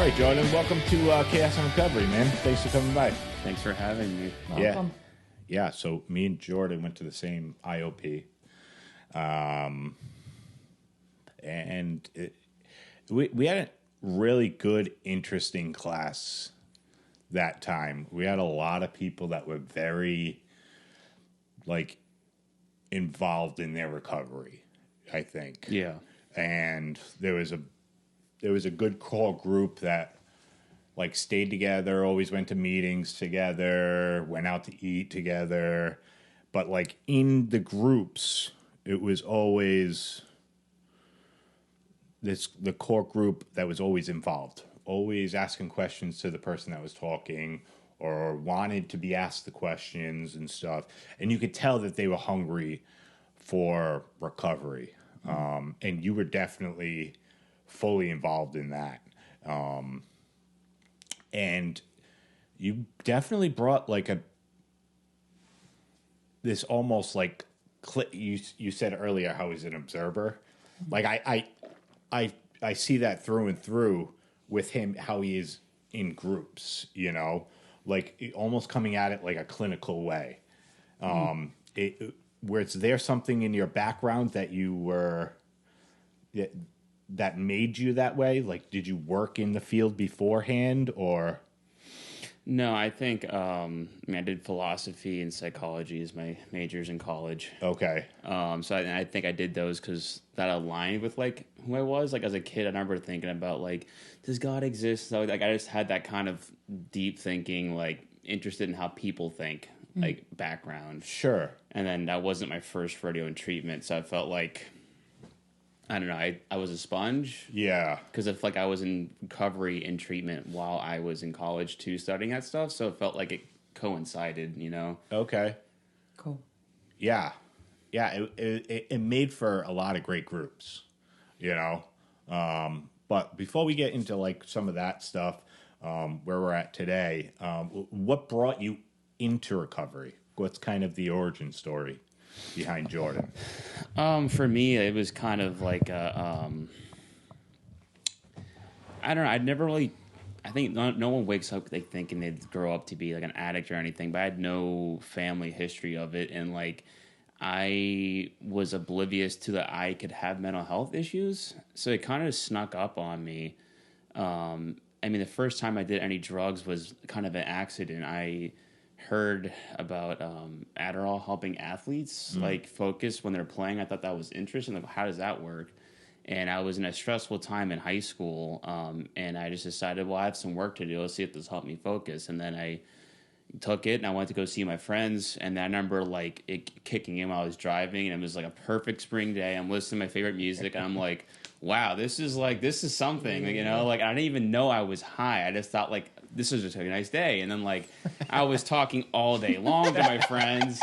right, Jordan. Welcome to Chaos and Recovery, man. Thanks for coming by. Thanks for having me. Welcome. Yeah. So me and Jordan went to the same IOP, and we had a really good, interesting class that time. We had a lot of people that were very involved in their recovery, I think. Yeah. And there was a good core group that stayed together, always went to meetings together, went out to eat together. But in the groups, it was always the core group that was always involved, always asking questions to the person that was talking or wanted to be asked the questions and stuff. And you could tell that they were hungry for recovery. And you were definitely fully involved in that. And you definitely brought this almost you said earlier how he's an observer. I see that through and through with him, how he is in groups, almost coming at it like a clinical way. Where it's there something in your background that you were that made you that way? Did you work in the field beforehand, or? No, I think I did philosophy and psychology as my majors in college. Okay. So I think I did those because that aligned with who I was. As a kid, I remember thinking about does God exist? So I just had that kind of deep thinking, interested in how people think, background. Sure. And then that wasn't my first rodeo in treatment, so I felt I don't know, I was a sponge. Yeah. Because I felt I was in recovery and treatment while I was in college too, studying that stuff, so it felt like it coincided, Okay. Cool. Yeah. Yeah, it made for a lot of great groups, But before we get into some of that stuff, where we're at today, what brought you into recovery? What's kind of the origin story behind Jordan? For me, it was kind of I don't know. I'd never really. I think no one wakes up thinking they'd grow up to be an addict or anything. But I had no family history of it, and I was oblivious to that I could have mental health issues. So it kind of snuck up on me. The first time I did any drugs was kind of an accident. I heard about Adderall helping athletes focus when they're playing. I thought that was interesting. How does that work? And I was in a stressful time in high school, and I just decided, well, I have some work to do. Let's see if this helped me focus. And then I took it, and I went to go see my friends. And I remember it kicking in while I was driving, and it was a perfect spring day. I'm listening to my favorite music, and I'm like, wow, this is something. I didn't even know I was high. I just thought this was just a nice day. And then I was talking all day long to my friends.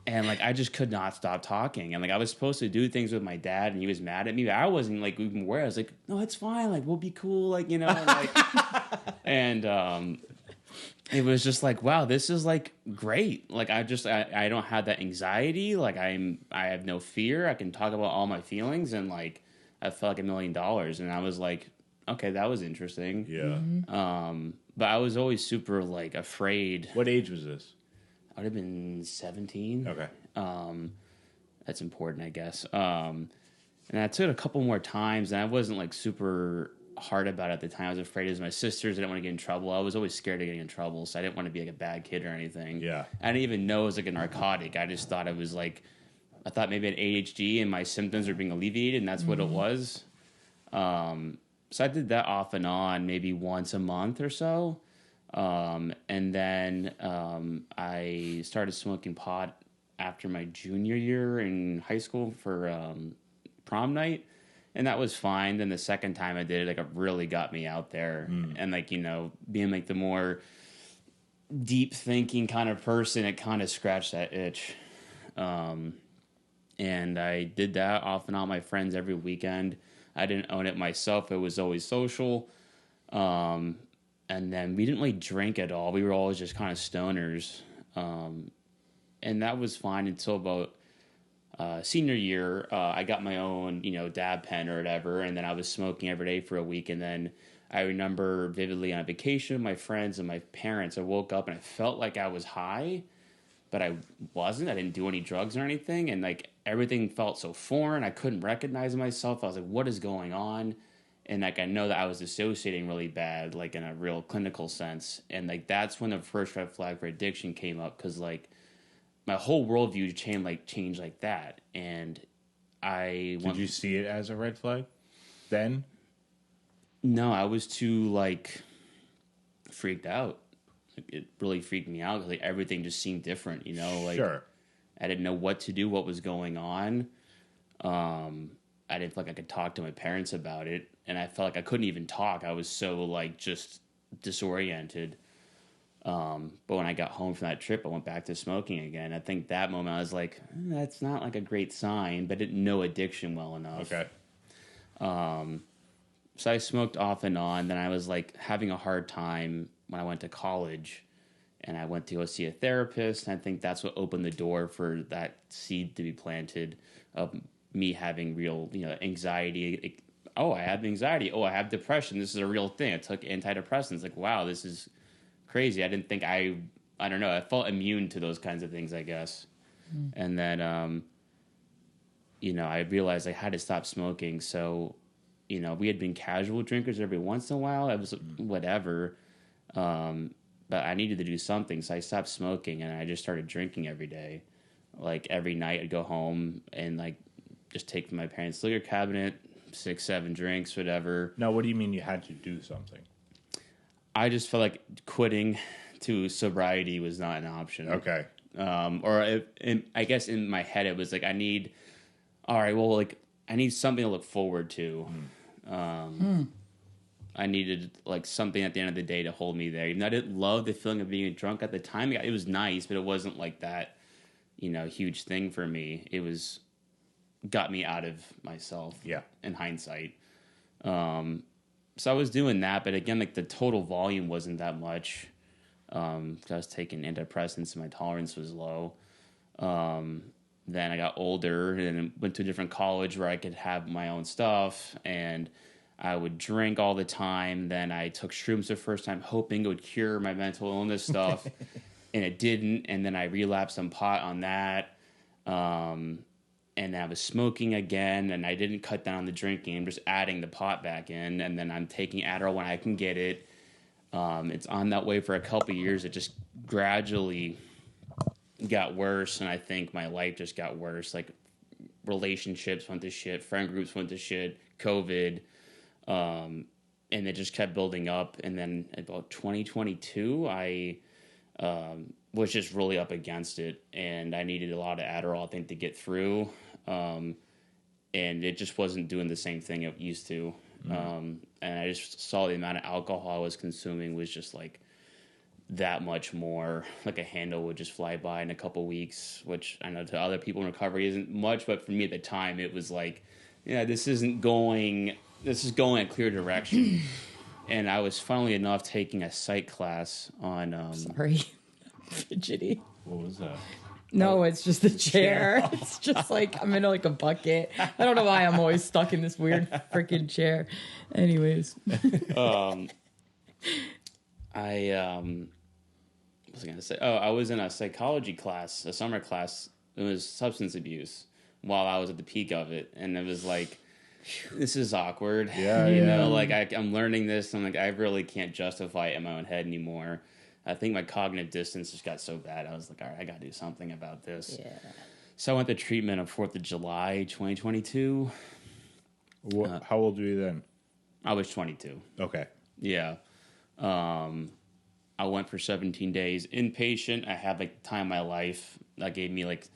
And I just could not stop talking. And I was supposed to do things with my dad, and he was mad at me. But I wasn't even aware. I was no, it's fine. We'll be cool. And it was just wow, this is great. I don't have that anxiety. I have no fear. I can talk about all my feelings, and I felt $1 million. And I was okay, that was interesting. Yeah. Mm-hmm. But I was always super afraid. What age was this? I would have been 17. Okay. That's important, I guess. And I took it a couple more times, and I wasn't super hard about it at the time. I was afraid of my sisters. I didn't want to get in trouble. I was always scared of getting in trouble, so I didn't want to be a bad kid or anything. Yeah. I didn't even know it was a narcotic. I just thought it was I thought maybe I had ADHD and my symptoms were being alleviated, and that's what it was. So I did that off and on, maybe once a month or so. And then I started smoking pot after my junior year in high school for prom night, and that was fine. Then the second time I did it, it really got me out there, and being the more deep thinking kind of person, it kind of scratched that itch. And I did that off and on my friends every weekend. I didn't own it myself. It was always social. And then we didn't really drink at all. We were always just kind of stoners. And that was fine until about senior year. I got my own, dab pen or whatever, and then I was smoking every day for a week, and then I remember vividly on vacation with my friends and my parents, I woke up and I felt like I was high, but I wasn't. I didn't do any drugs or anything. And like everything felt so foreign. I couldn't recognize myself. I was like, what is going on? And like I know that I was dissociating really bad, like in a real clinical sense. And like that's when the first red flag for addiction came up, because like my whole worldview changed like that. And Did you see it as a red flag then? No, I was too like freaked out. Like, it really freaked me out because like everything just seemed different. Like Sure. I didn't know what to do, what was going on. I didn't feel like I could talk to my parents about it, and I felt like I couldn't even talk. I was so like just disoriented. But when I got home from that trip, I went back to smoking again. I think that moment I was like, that's not like a great sign, but didn't know addiction well enough. Okay. So I smoked off and on. Then I was like having a hard time when I went to college, and I went to go see a therapist. And I think that's what opened the door for that seed to be planted of me having real, anxiety. Oh, I have anxiety. Oh, I have depression. This is a real thing. I took antidepressants. Like, wow, this is crazy. I didn't think I don't know. I felt immune to those kinds of things, I guess. And then, I realized I had to stop smoking. So, we had been casual drinkers every once in a while. It was whatever. But I needed to do something. So I stopped smoking and I just started drinking every day. Like every night I'd go home and like just take from my parents' liquor cabinet, 6, 7 drinks, whatever. Now, what do you mean you had to do something? I just felt like quitting to sobriety was not an option. Okay. I guess in my head it was like I need something to look forward to. I needed like something at the end of the day to hold me there. Even though I didn't love the feeling of being drunk at the time. It was nice, but it wasn't like that, huge thing for me. It got me out of myself. Yeah. In hindsight. So I was doing that, but again, like the total volume wasn't that much. I was taking antidepressants and my tolerance was low. Then I got older and went to a different college where I could have my own stuff, and I would drink all the time. Then I took shrooms the first time, hoping it would cure my mental illness stuff, and it didn't. And then I relapsed on pot on that. And I was smoking again, and I didn't cut down the drinking. I'm just adding the pot back in, and then I'm taking Adderall when I can get it. It's on that way for a couple of years. It just gradually got worse, and I think my life just got worse. Like relationships went to shit, friend groups went to shit, COVID, and it just kept building up. And then about 2022, I was just really up against it, and I needed a lot of Adderall, I think, to get through. And it just wasn't doing the same thing it used to. And I just saw the amount of alcohol I was consuming was just like that much more. Like a handle would just fly by in a couple weeks, which I know to other people in recovery isn't much, but for me at the time it was like, this is going a clear direction. And I was, funnily enough, taking a psych class on Sorry. Fidgety. What was that? No, it's just the chair. It's just like I'm in like a bucket. I don't know why I'm always stuck in this weird freaking chair. Anyways. What was I going to say? Oh, I was in a psychology class, a summer class. It was substance abuse while I was at the peak of it. And it was like, this is awkward. Yeah, like I'm learning this. I'm like, I really can't justify it in my own head anymore. I think my cognitive distance just got so bad. I was like, all right, I got to do something about this. Yeah. So I went to treatment on 4th of July, 2022. How old were you then? I was 22. Okay. Yeah. I went for 17 days inpatient. I had like the time of my life. That gave me like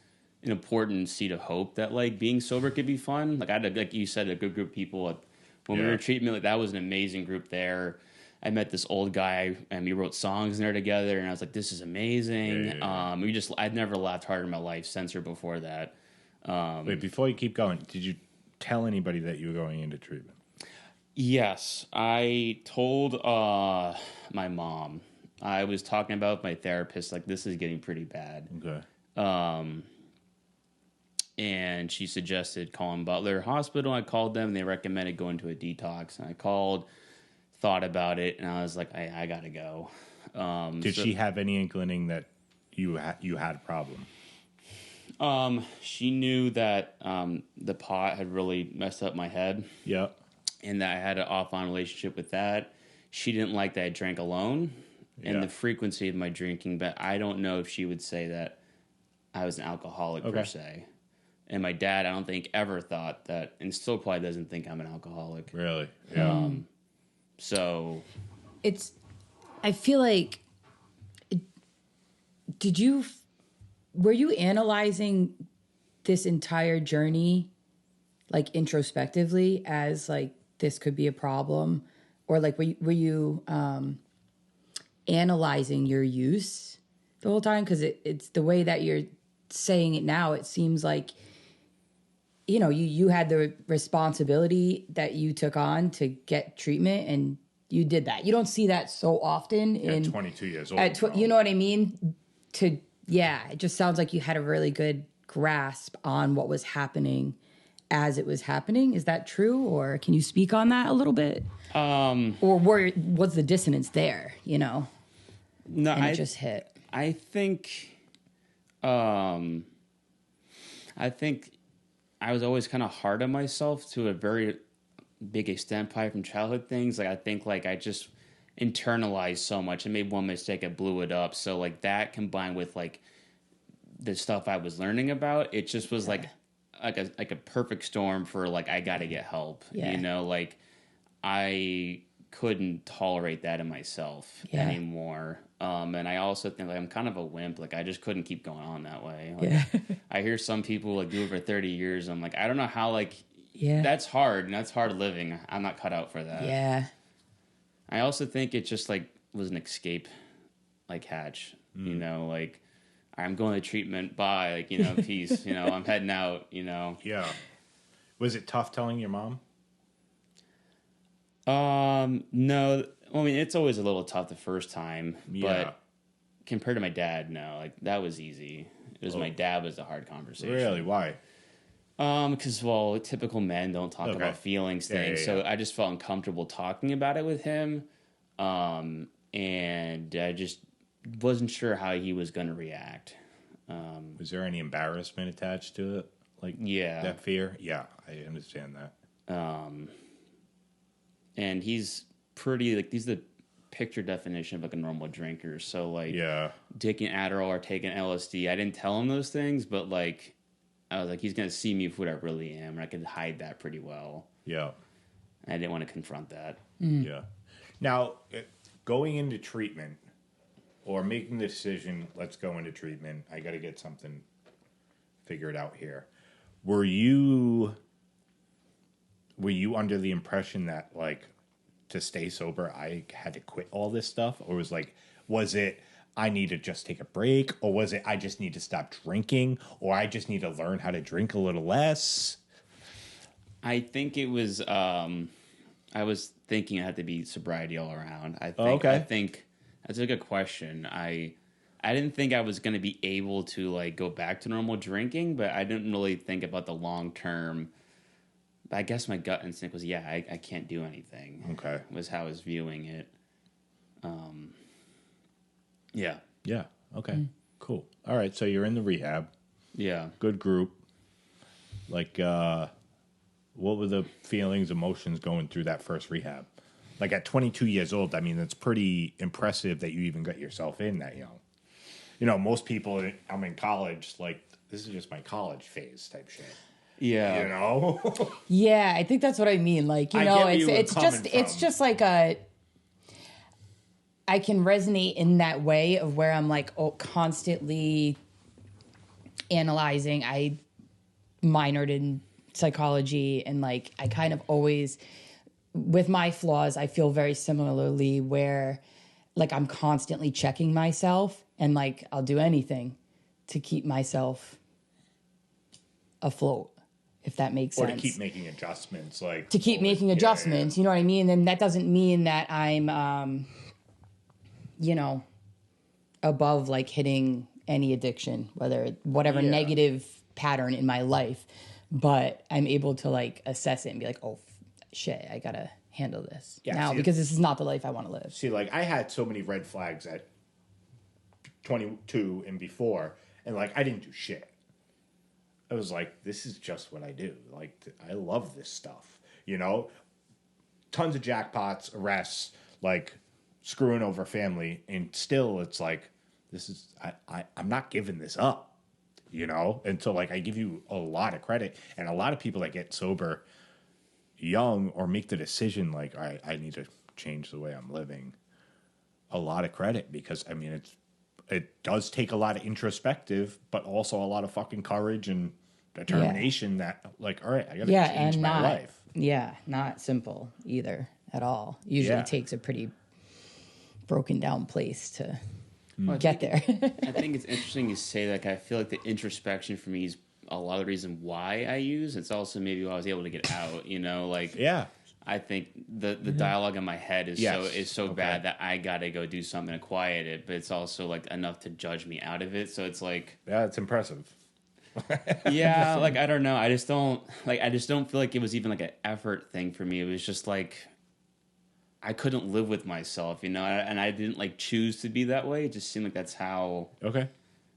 an important seed of hope that like being sober could be fun. Like I had, like you said, a good group of people. When we were in treatment, like that was an amazing group there. I met this old guy and we wrote songs in there together, and I was like, this is amazing. I'd never laughed harder in my life since or before that. Wait, before you keep going, did you tell anybody that you were going into treatment? Yes, I told my mom. I was talking about my therapist, like, this is getting pretty bad. Okay. And she suggested calling Butler Hospital. I called them, and they recommended going to a detox. And I called thought about it, and I was like, I gotta go. Did she have any inkling that you had a problem? She knew that the pot had really messed up my head. Yeah. And that I had an off-on relationship with that. She didn't like that I drank alone and the frequency of my drinking, but I don't know if she would say that I was an alcoholic per se. And my dad, I don't think ever thought that, and still probably doesn't think I'm an alcoholic. Really? Yeah. So I feel like, were you analyzing this entire journey, like introspectively, as like this could be a problem, or like were you analyzing your use the whole time? Because it's the way that you're saying it now. It seems like, you know, you had the responsibility that you took on to get treatment, and you did that. You don't see that so often At 22 years old. you know what I mean? It just sounds like you had a really good grasp on what was happening as it was happening. Is that true? Or can you speak on that a little bit? Or was the dissonance there, you know? No, and it just hit. I think I was always kind of hard on myself to a very big extent, probably from childhood things. Like, I think like I just internalized so much. I made one mistake, I blew it up. So like that combined with like the stuff I was learning about, it just was like a perfect storm for like, I got to get help. You know, like I couldn't tolerate that in myself anymore. And I also think like I'm kind of a wimp. Like I just couldn't keep going on that way. Like, I hear some people like do it for 30 years. I'm like, I don't know how, like, that's hard, and that's hard living. I'm not cut out for that. Yeah. I also think it just like was an escape, like hatch. You know, like I'm going to treatment. Bye. Like, you know, peace. You know, I'm heading out. You know. Yeah. Was it tough telling your mom? No. I mean, it's always a little tough the first time, Yeah. but compared to my dad, no. Like that was easy. It was my dad was a hard conversation. Really? Why? Because, well, typical men don't talk about feelings things. So I just felt uncomfortable talking about it with him. And I just wasn't sure how he was going to react. Was there any embarrassment attached to it? Like, that fear? Yeah, I understand that. And he's pretty, like, he's the picture definition of like a normal drinker. So, like, taking Adderall or taking LSD, I didn't tell him those things, but, like, I was like, he's going to see me for what I really am, and I could hide that pretty well. Yeah. And I didn't want to confront that. Yeah. Now, going into treatment or making the decision, let's go into treatment, I got to get something figured out here. Were you under the impression that, like, to stay sober, I had to quit all this stuff? Or was it, I need to just take a break? Or was it, I just need to stop drinking? Or I just need to learn how to drink a little less? I think it was, I was thinking it had to be sobriety all around. I think that's a good question. I didn't think I was going to be able to, like, go back to normal drinking, but I didn't really think about the long term. But I guess my gut instinct was, I can't do anything. Okay. Was how I was viewing it. Yeah. Yeah. Okay. Cool. All right. So you're in the rehab. Yeah. Good group. Like, what were the feelings, emotions going through that first rehab? Like at 22 years old, I mean, that's pretty impressive that you even got yourself in that young. You know, most people, I'm in college, like, this is just my college phase type shit. Yeah. You know? Yeah, I think that's what I mean. Like, you know, it's just like I can resonate in that way of where I'm like, constantly analyzing. I minored in psychology, and like I kind of always, with my flaws, I feel very similarly where like I'm constantly checking myself, and like I'll do anything to keep myself afloat, if that makes sense. Or to keep making adjustments. Like to keep making adjustments, you know what I mean? And that doesn't mean that I'm, you know, above like hitting any addiction, whatever negative pattern in my life. But I'm able to like assess it and be like, oh, shit, I gotta handle this Yeah, now see, because this is not the life I want to live. See, like I had so many red flags at 22 and before, and like I didn't do shit. I was like, this is just what I do. Like I love this stuff, you know. Tons of jackpots, arrests, like screwing over family, and still it's like this is I'm not giving this up, you know. And so like I give you a lot of credit, and a lot of people that get sober young or make the decision like I need to change the way I'm living. A lot of credit because I mean it does take a lot of introspective, but also a lot of fucking courage and determination that like, all right, I gotta change my life. Yeah, not simple either at all. Usually takes a pretty broken down place to get there. I think it's interesting you say that. I feel like the introspection for me is a lot of the reason why I use. It's also maybe why I was able to get out, you know, like I think the dialogue in my head is so bad that I gotta go do something to quiet it, but it's also like enough to judge me out of it. So it's like it's impressive. Yeah, like I don't know. I just don't feel like it was even like an effort thing for me. It was just like I couldn't live with myself, you know, and I didn't like choose to be that way. It just seemed like that's how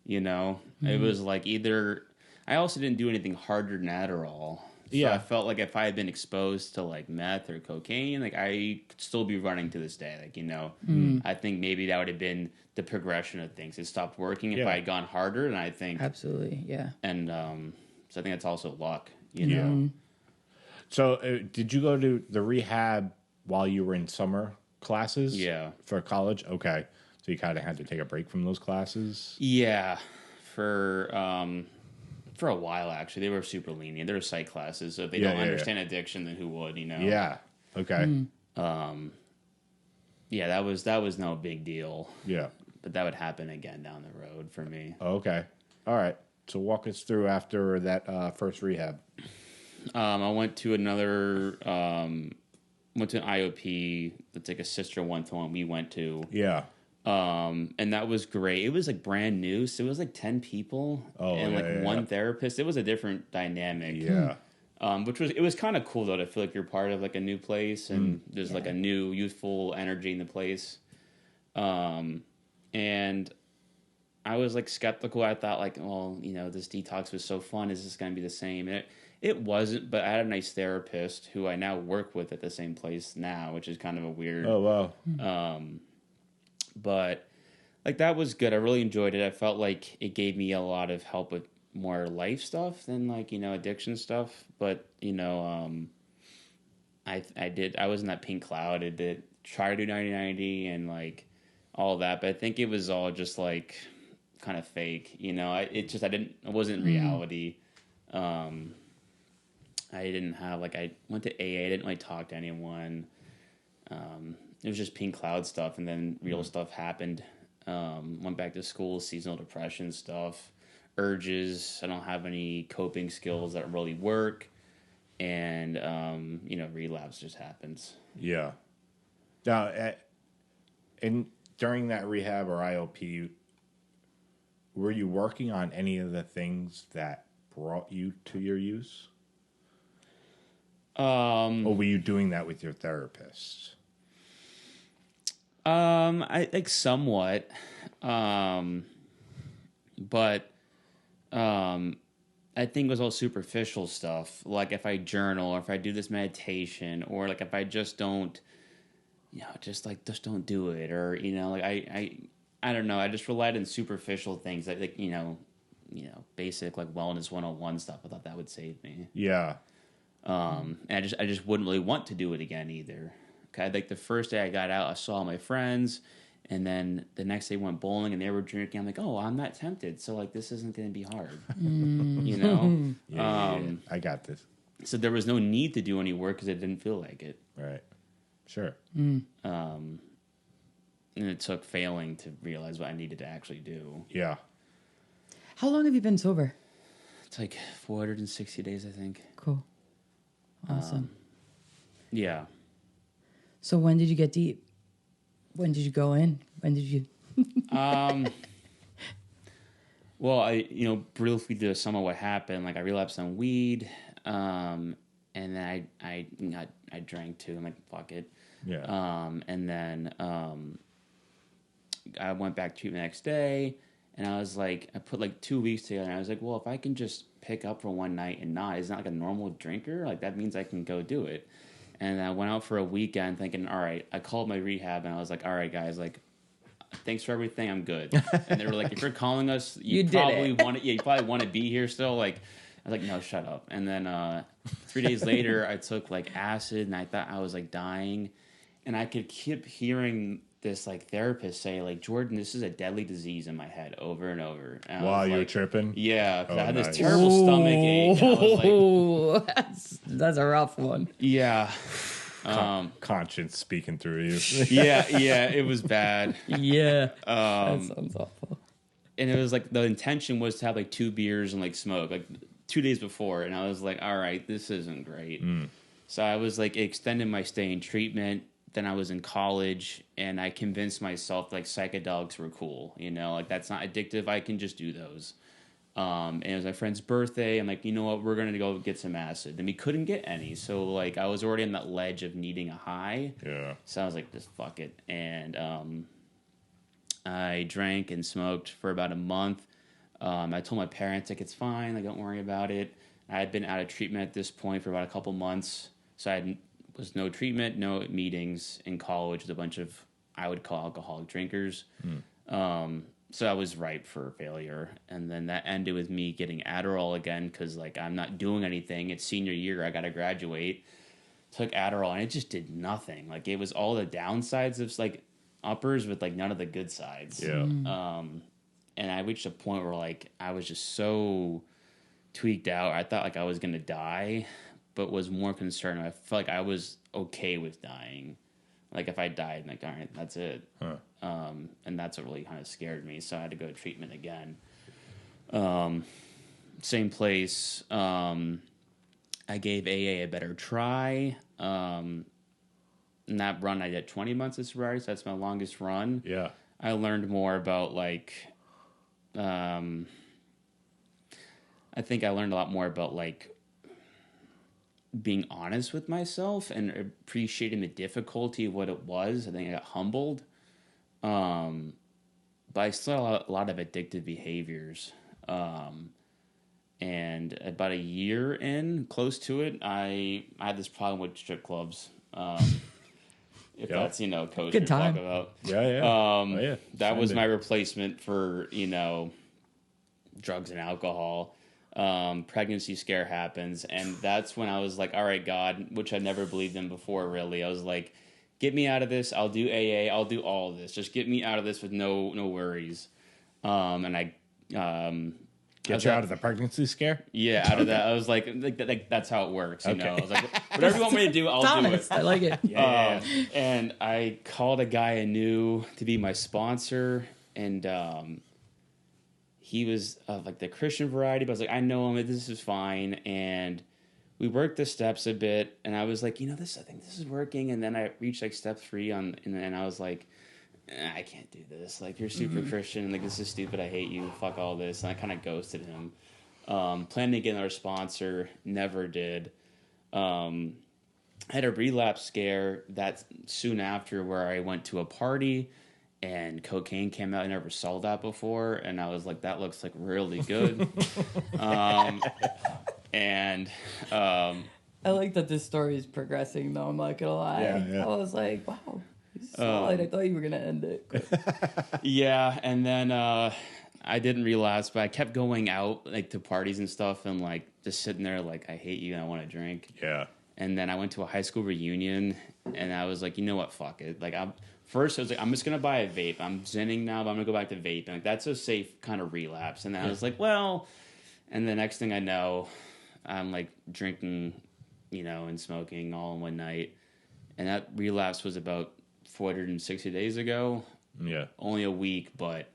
you know. It was like either I also didn't do anything harder than Adderall. So I felt like if I had been exposed to like meth or cocaine, like I could still be running to this day. Like, you know, I think maybe that would have been the progression of things. It stopped working if I had gone harder, and I think absolutely, And so I think that's also luck, you know. So did you go to the rehab while you were in summer classes? Yeah, for college. Okay, so you kind of had to take a break from those classes. Yeah, for a while, actually. They were super lenient. They were psych classes, so if they don't understand addiction, then who would, you know? Yeah. Okay. Yeah, that was no big deal. Yeah. But that would happen again down the road for me. Okay. All right. So walk us through after that first rehab. I went to another, went to an IOP. That's like a sister one to one we went to. Yeah. And that was great. It was like brand new, so it was like 10 people and one therapist. It was a different dynamic. Yeah. It was kind of cool though to feel like you're part of like a new place and there's like a new youthful energy in the place. And I was like skeptical. I thought like, well, you know, this detox was so fun. Is this going to be the same? And it wasn't, but I had a nice therapist who I now work with at the same place now, which is kind of a weird. Oh, wow. But like that was good. I really enjoyed it. I felt like it gave me a lot of help with more life stuff than like, you know, addiction stuff. But, you know, I was in that pink cloud. I did try to do 90-90 and like all that, but I think it was all just like kind of fake, you know. It wasn't reality. I didn't have like, I went to AA, I didn't really talk to anyone. It was just pink cloud stuff, and then real stuff happened. Went back to school, seasonal depression stuff, urges. I don't have any coping skills that really work, and you know, relapse just happens. Yeah. Now, and during that rehab or IOP, were you working on any of the things that brought you to your use? Or were you doing that with your therapist? I like somewhat, but I think it was all superficial stuff. Like if I journal or if I do this meditation or like if I just don't, you know, just don't do it, or you know, like I don't know. I just relied on superficial things like you know, basic like wellness 101 stuff. I thought that would save me. Yeah. And I just wouldn't really want to do it again either. Okay, like the first day I got out, I saw my friends, and then the next day went bowling and they were drinking. I'm like, oh, I'm not tempted, so like this isn't going to be hard, you know. Yeah, I got this. So there was no need to do any work because it didn't feel like it. Right. Sure. And it took failing to realize what I needed to actually do. Yeah. How long have you been sober? It's like 460 days, I think. Cool. Awesome. Yeah. So when did you get deep? When did you go in? When did you? Well, I briefly to sum up what happened. Like I relapsed on weed, and and then I drank too. I'm like, fuck it. Yeah. And then I went back to the next day, and I was like, I put like 2 weeks together, and I was like, well, if I can just pick up for one night and not, it's not like a normal drinker, like that means I can go do it. And I went out for a weekend thinking, all right, I called my rehab, and I was like, all right, guys, like, thanks for everything, I'm good. And they were like, if you're calling us, you probably want to, you probably want to be here still. Like, I was like, no, shut up. And then 3 days later, I took like acid, and I thought I was like dying, and I could keep hearing this like therapist say like, Jordan, this is a deadly disease in my head over and over. And While you were like, tripping? yeah, because I had nice. this terrible stomach ache. And I was like, that's a rough one. yeah. Conscience speaking through you. yeah, it was bad. Yeah. That sounds awful. And it was like the intention was to have like 2 beers and like smoke like 2 days before, and I was like, all right, this isn't great. So I was like extending my stay in treatment. Then I was in college, and I convinced myself like psychedelics were cool, you know, like that's not addictive, I can just do those. And it was my friend's birthday. I'm like, you know what, we're gonna go get some acid. And we couldn't get any, so like I was already on that ledge of needing a high. Yeah. So I was like, just fuck it. And I drank and smoked for about a month. I told my parents like it's fine, like don't worry about it. I had been out of treatment at this point for about a couple months, so I was no treatment, no meetings in college with a bunch of I would call alcoholic drinkers. So I was ripe for failure. And then that ended with me getting Adderall again because, like, I'm not doing anything. It's senior year. I got to graduate. Took Adderall, and it just did nothing. Like, it was all the downsides of, like, uppers with, like, none of the good sides. Yeah. And I reached a point where, like, I was just so tweaked out. I thought, like, I was going to die, but was more concerned. I felt like I was okay with dying. Like, if I died, like, all right, that's it. Huh. And that's what really kind of scared me. So I had to go to treatment again. Same place. I gave AA a better try. In that run, I did 20 months of sobriety, so that's my longest run. Yeah. I learned more about, like, I think I learned a lot more about, like, being honest with myself and appreciating the difficulty of what it was. I think I got humbled. But I still had a lot of addictive behaviors. And about a year in, close to it, I had this problem with strip clubs. If that's, you know, kosher Good time. to talk about. Yeah. That was my replacement for, you know, drugs and alcohol. Pregnancy scare happens, and that's when I was like, all right, God, which I never believed in before, really. I was like, get me out of this. I'll do AA. I'll do all of this. Just get me out of this with no worries. And I Get you out of the pregnancy scare? Yeah, out of that. I was like that's how it works, you know. I was like, whatever you want me to do, I'll do it. I like it. Yeah. And I called a guy I knew to be my sponsor, and he was of like the Christian variety, but I was like, I know him, this is fine. And we worked the steps a bit, and I was like, you know, I think this is working. And then I reached like step 3 and I was like, I can't do this. Like, you're super Christian. Like, this is stupid. I hate you. Fuck all this. And I kind of ghosted him. Planned to get another sponsor. Never did. I had a relapse scare that soon after where I went to a party and cocaine came out. I never saw that before. And I was like, that looks like really good. I like that this story is progressing, though. I'm not going to lie. Yeah. I was like, wow. Solid. I thought you were gonna end it. Yeah, and then I didn't relapse, but I kept going out like to parties and stuff, and like just sitting there like I hate you and I want to drink. Yeah. And then I went to a high school reunion, and I was like, you know what, fuck it. Like I was like, I'm just gonna buy a vape. I'm zenning now, but I'm gonna go back to vaping. Like that's a safe kind of relapse. And then I was like, well, and the next thing I know, I'm like drinking, you know, and smoking all in one night, and that relapse was about 460 days ago. Yeah. Only a week, but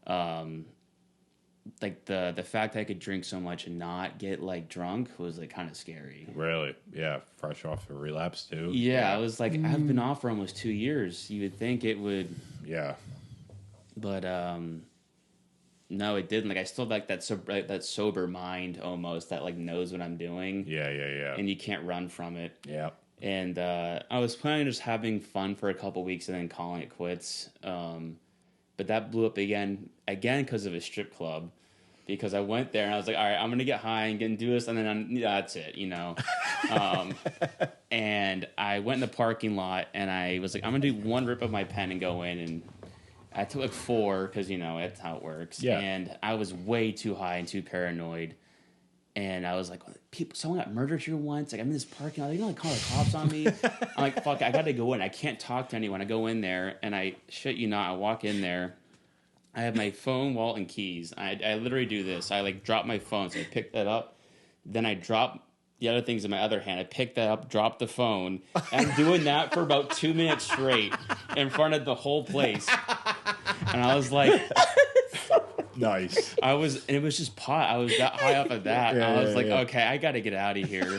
like the fact that I could drink so much and not get like drunk was like kind of scary. Really? Yeah. Fresh off a relapse too. Yeah, I was like, I've been off for almost 2 years. You would think it would. Yeah. But No, it didn't. Like I still have, like that sober mind almost that like knows what I'm doing. Yeah, yeah, yeah. And you can't run from it. Yeah. And I was planning on just having fun for a couple weeks and then calling it quits. But that blew up again because of a strip club. Because I went there and I was like, all right, I'm gonna get high and do this, and then that's it, you know. And I went in the parking lot and I was like, I'm gonna do one rip of my pen and go in, and I took like 4 because you know that's how it works. Yeah. And I was way too high and too paranoid. And I was like, someone got murdered here once. Like, I'm in this parking lot. They're going to call the cops on me. I'm like, fuck, I got to go in. I can't talk to anyone. I go in there, and I walk in there. I have my phone, wallet, and keys. I literally do this. I, like, drop my phone. So I pick that up. Then I drop the other things in my other hand. I pick that up, drop the phone. And I'm doing that for about 2 minutes straight in front of the whole place. And I was like... Nice. And it was just pot. I was that high off of that. Yeah, I was like, yeah. okay, I got to get out of here.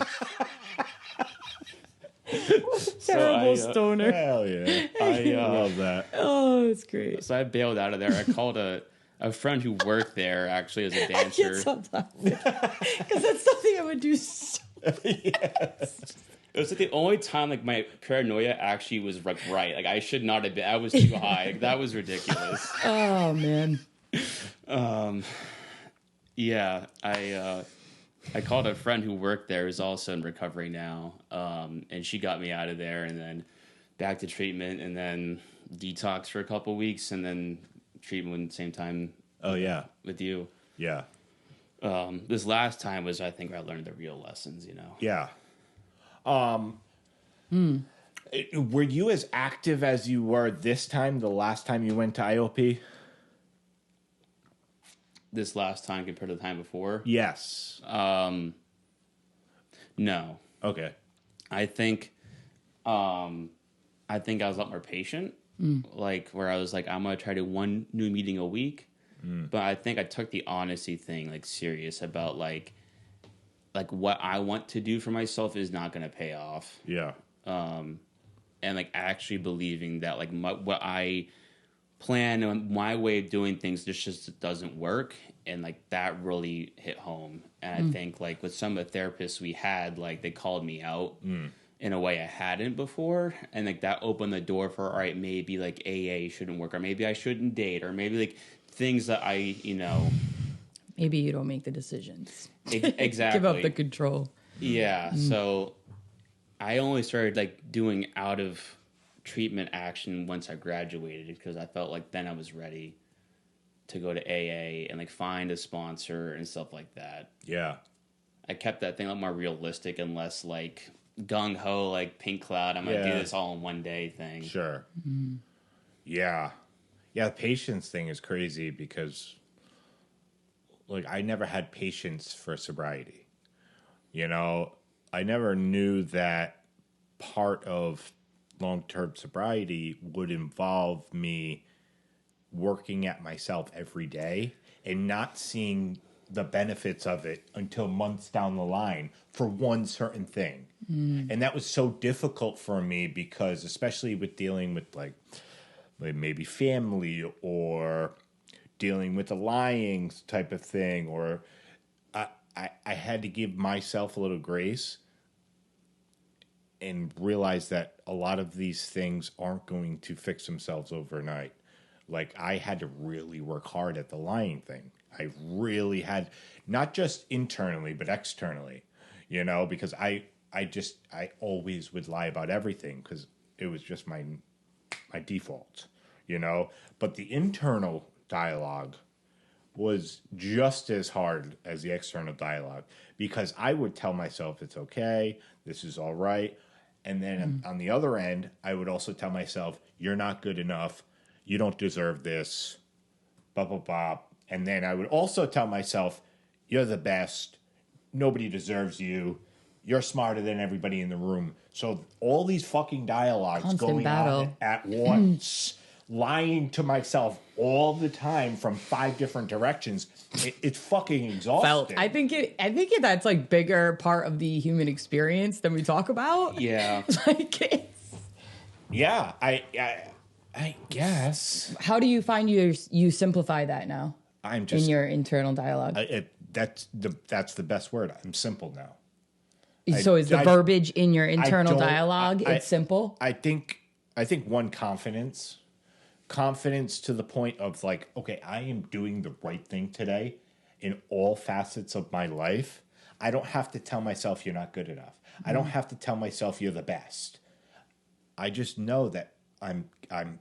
Terrible stoner. Hell yeah. I love that. Oh, it's great. So I bailed out of there. I called a friend who worked there actually as a I can't dancer. stop laughing because that's something I would do. It was like the only time like my paranoia actually was like right. Like I should not have been. I was too high. Like, that was ridiculous. Oh man. Yeah, I called a friend who worked there who's also in recovery now, and she got me out of there, and then back to treatment, and then detox for a couple weeks, and then treatment at the same time. Oh yeah, with you. Yeah. This last time was, I think, where I learned the real lessons. You know. Yeah. Were you as active as you were this time? The last time you went to IOP? This last time compared to the time before? Yes. No. Okay. I think I was a lot more patient. Like where I was like, I'm gonna try to one new meeting a week. But I think I took the honesty thing like serious about like what I want to do for myself is not gonna pay off. Yeah. And like actually believing that like what I plan on my way of doing things just doesn't work, and like that really hit home. And I think like with some of the therapists we had, like they called me out in a way I hadn't before, and like that opened the door for, all right, maybe like AA shouldn't work, or maybe I shouldn't date, or maybe like things that I maybe you don't make the decisions. Exactly. Give up the control. Yeah. So I only started like doing out of treatment action once I graduated, because I felt like then I was ready to go to AA and like find a sponsor and stuff like that. Yeah. I kept that thing a lot more realistic and less like gung ho, like pink cloud. I'm gonna do this all in one day thing. Sure. Yeah. Yeah. The patience thing is crazy because like I never had patience for sobriety. You know, I never knew that part of long-term sobriety would involve me working at myself every day and not seeing the benefits of it until months down the line for one certain thing. And that was so difficult for me because, especially with dealing with like maybe family or dealing with the lying type of thing, or I had to give myself a little grace and realize that a lot of these things aren't going to fix themselves overnight. Like I had to really work hard at the lying thing. I really had, not just internally, but externally, you know, because I always would lie about everything because it was just my default, you know, but the internal dialogue was just as hard as the external dialogue, because I would tell myself it's okay, this is all right. And then on the other end, I would also tell myself, you're not good enough. You don't deserve this. Blah, blah, blah. And then I would also tell myself, you're the best. Nobody deserves you. You're smarter than everybody in the room. So all these fucking dialogues Constant going battle. on at once, lying to myself all the time from 5 different directions. It's fucking exhausting. I think that's like bigger part of the human experience than we talk about. Yeah. Like, Yeah, I guess. how do you find you simplify that now? I'm just in your internal dialogue? That's the best word. I'm simple now. So is the verbiage in your internal don't- dialogue? It's simple. I think one, confidence to the point of like, okay, I am doing the right thing today in all facets of my life. I don't have to tell myself you're not good enough. I don't have to tell myself you're the best. I just know that I'm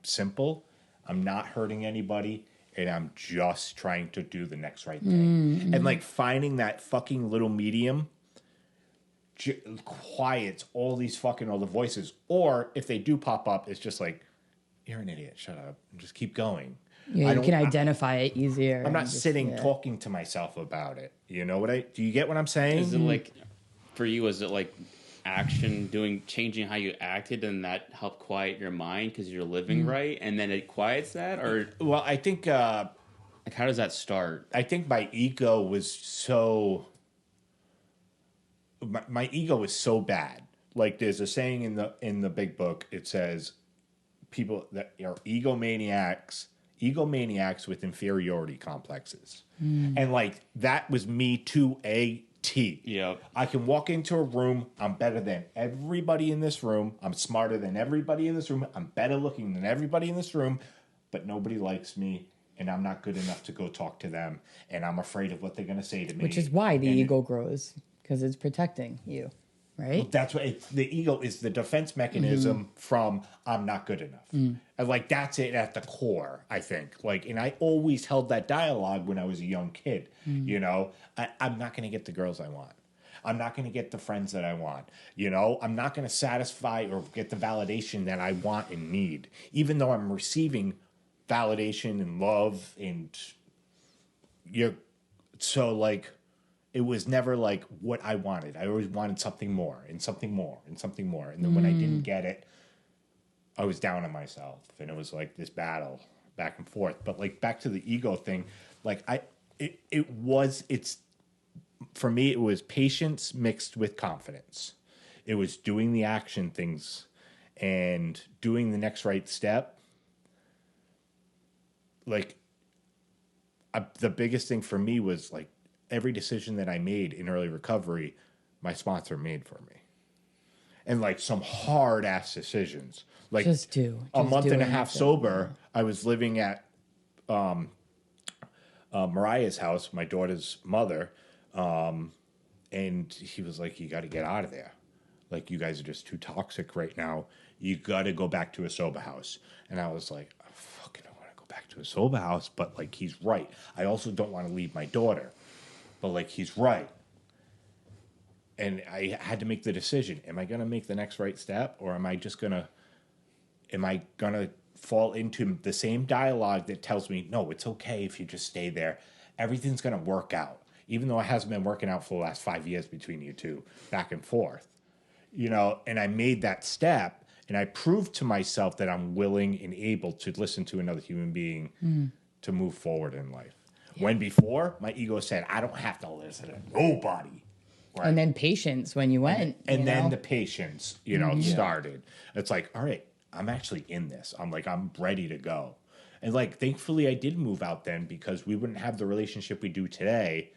simple. I'm not hurting anybody, and I'm just trying to do the next right thing. And like finding that fucking little medium quiets all these fucking other voices. Or if they do pop up, it's just like, you're an idiot. Shut up. And just keep going. Yeah, you can identify it easier. I'm not sitting talking to myself about it. You know what do you get what I'm saying? Is it like, for you, is it like changing how you acted, and that helped quiet your mind because you're living right, and then it quiets that? Or, well, I think, like, how does that start? I think my ego was so, my ego was so bad. Like there's a saying in the big book, it says people that are egomaniacs with inferiority complexes. And like that was me to a T. Yep. I can walk into a room, I'm better than everybody in this room, I'm smarter than everybody in this room, I'm better looking than everybody in this room, but nobody likes me, and I'm not good enough to go talk to them, and I'm afraid of what they're going to say to me. Which is why the ego grows, because it's protecting you, right? That's what the ego is, the defense mechanism from I'm not good enough. And like that's it at the core, I think. Like, and I always held that dialogue when I was a young kid. You know, I'm not going to get the girls I want. I'm not going to get the friends that I want. You know, I'm not going to satisfy or get the validation that I want and need, even though I'm receiving validation and love and so like. It was never like what I wanted. I always wanted something more and something more and something more. And then when I didn't get it, I was down on myself. And it was like this battle back and forth. But like back to the ego thing, like for me, it was patience mixed with confidence. It was doing the action things and doing the next right step. Like the biggest thing for me was like, every decision that I made in early recovery, my sponsor made for me. And like some hard ass decisions. Like a month and a half sober, I was living at Mariah's house, my daughter's mother. And he was like, you got to get out of there. Like, you guys are just too toxic right now. You got to go back to a sober house. And I was like, I fucking don't want to go back to a sober house. But like, he's right. I also don't want to leave my daughter. But like, he's right. And I had to make the decision. Am I going to make the next right step? Or am I going to fall into the same dialogue that tells me, no, it's okay if you just stay there. Everything's going to work out. Even though it hasn't been working out for the last 5 years between you two, back and forth. You know, and I made that step. And I proved to myself that I'm willing and able to listen to another human being to move forward in life. When before, my ego said, I don't have to listen to nobody. Right? And then patience when you went. And then the patience, started. It's like, all right, I'm actually in this. I'm ready to go. And like, thankfully I did move out then, because we wouldn't have the relationship we do today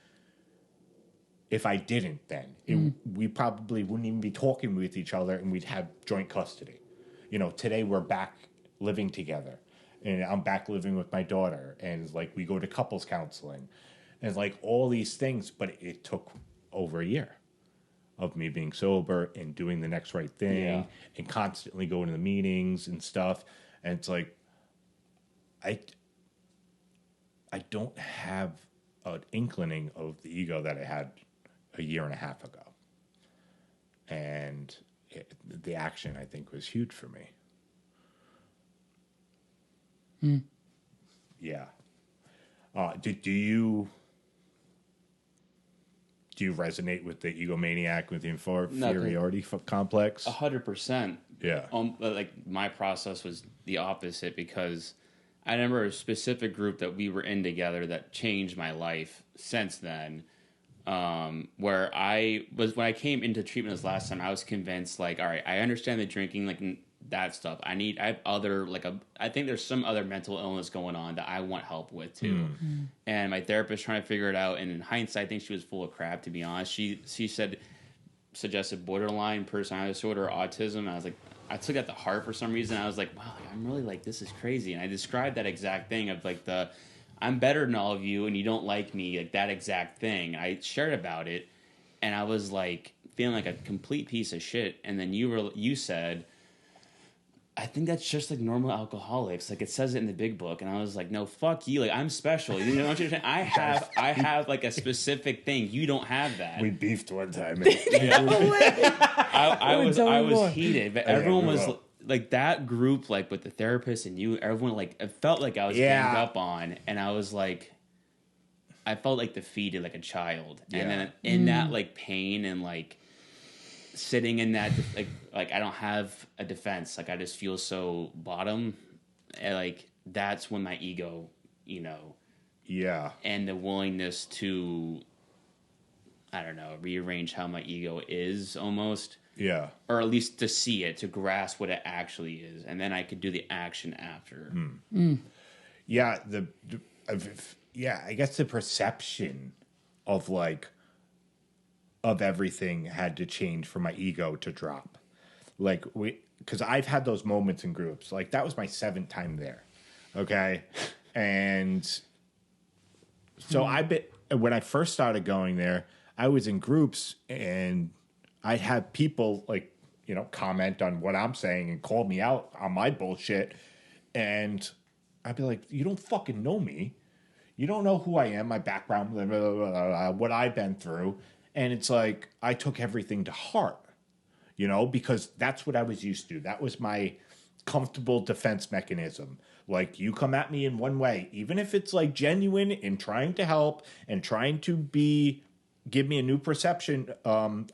if I didn't then. We probably wouldn't even be talking with each other, and we'd have joint custody. You know, today we're back living together. And I'm back living with my daughter, and like we go to couples counseling, and like all these things. But it took over a year of me being sober and doing the next right thing, and constantly going to the meetings and stuff. And it's like, I don't have an inkling of the ego that I had a year and a half ago, and the action, I think, was huge for me. Yeah. Do you resonate with the egomaniac, with the inferiority complex? 100%. Yeah. Like, my process was the opposite, because I remember a specific group that we were in together that changed my life since then. where I was when I came into treatment this last time. I was convinced, like, all right, I understand the drinking, like that stuff. I have other I think there's some other mental illness going on that I want help with too. And my therapist trying to figure it out. And in hindsight, I think she was full of crap. To be honest, she suggested borderline personality disorder, or autism. And I was like, I took that to heart for some reason. I was like, wow, I'm really like, this is crazy. And I described that exact thing of like I'm better than all of you and you don't like me, like that exact thing. I shared about it, and I was like feeling like a complete piece of shit. And then you said, I think that's just like normal alcoholics. Like it says it in the big book. And I was like, no, fuck you. Like I'm special. You know what I'm saying? I have like a specific thing. You don't have that. We beefed one time. I was heated, but everyone was like that group, like with the therapist and you, everyone like it felt like I was ganged up on, and I was like, I felt like defeated, like a child, and then in that like pain and like sitting in that like I don't have a defense, like I just feel so bottom, and like that's when my ego, and the willingness to, I don't know, rearrange how my ego is almost. Yeah. Or at least to see it, to grasp what it actually is. And then I could do the action after. Yeah. I guess the perception of everything had to change for my ego to drop. Like because I've had those moments in groups. Like that was my 7th time there. Okay. And so when I first started going there, I was in groups and I'd have people comment on what I'm saying and call me out on my bullshit. And I'd be like, you don't fucking know me. You don't know who I am, my background, blah, blah, blah, blah, what I've been through. And it's like, I took everything to heart, because that's what I was used to. That was my comfortable defense mechanism. Like you come at me in one way, even if it's like genuine and trying to help and trying to give me a new perception on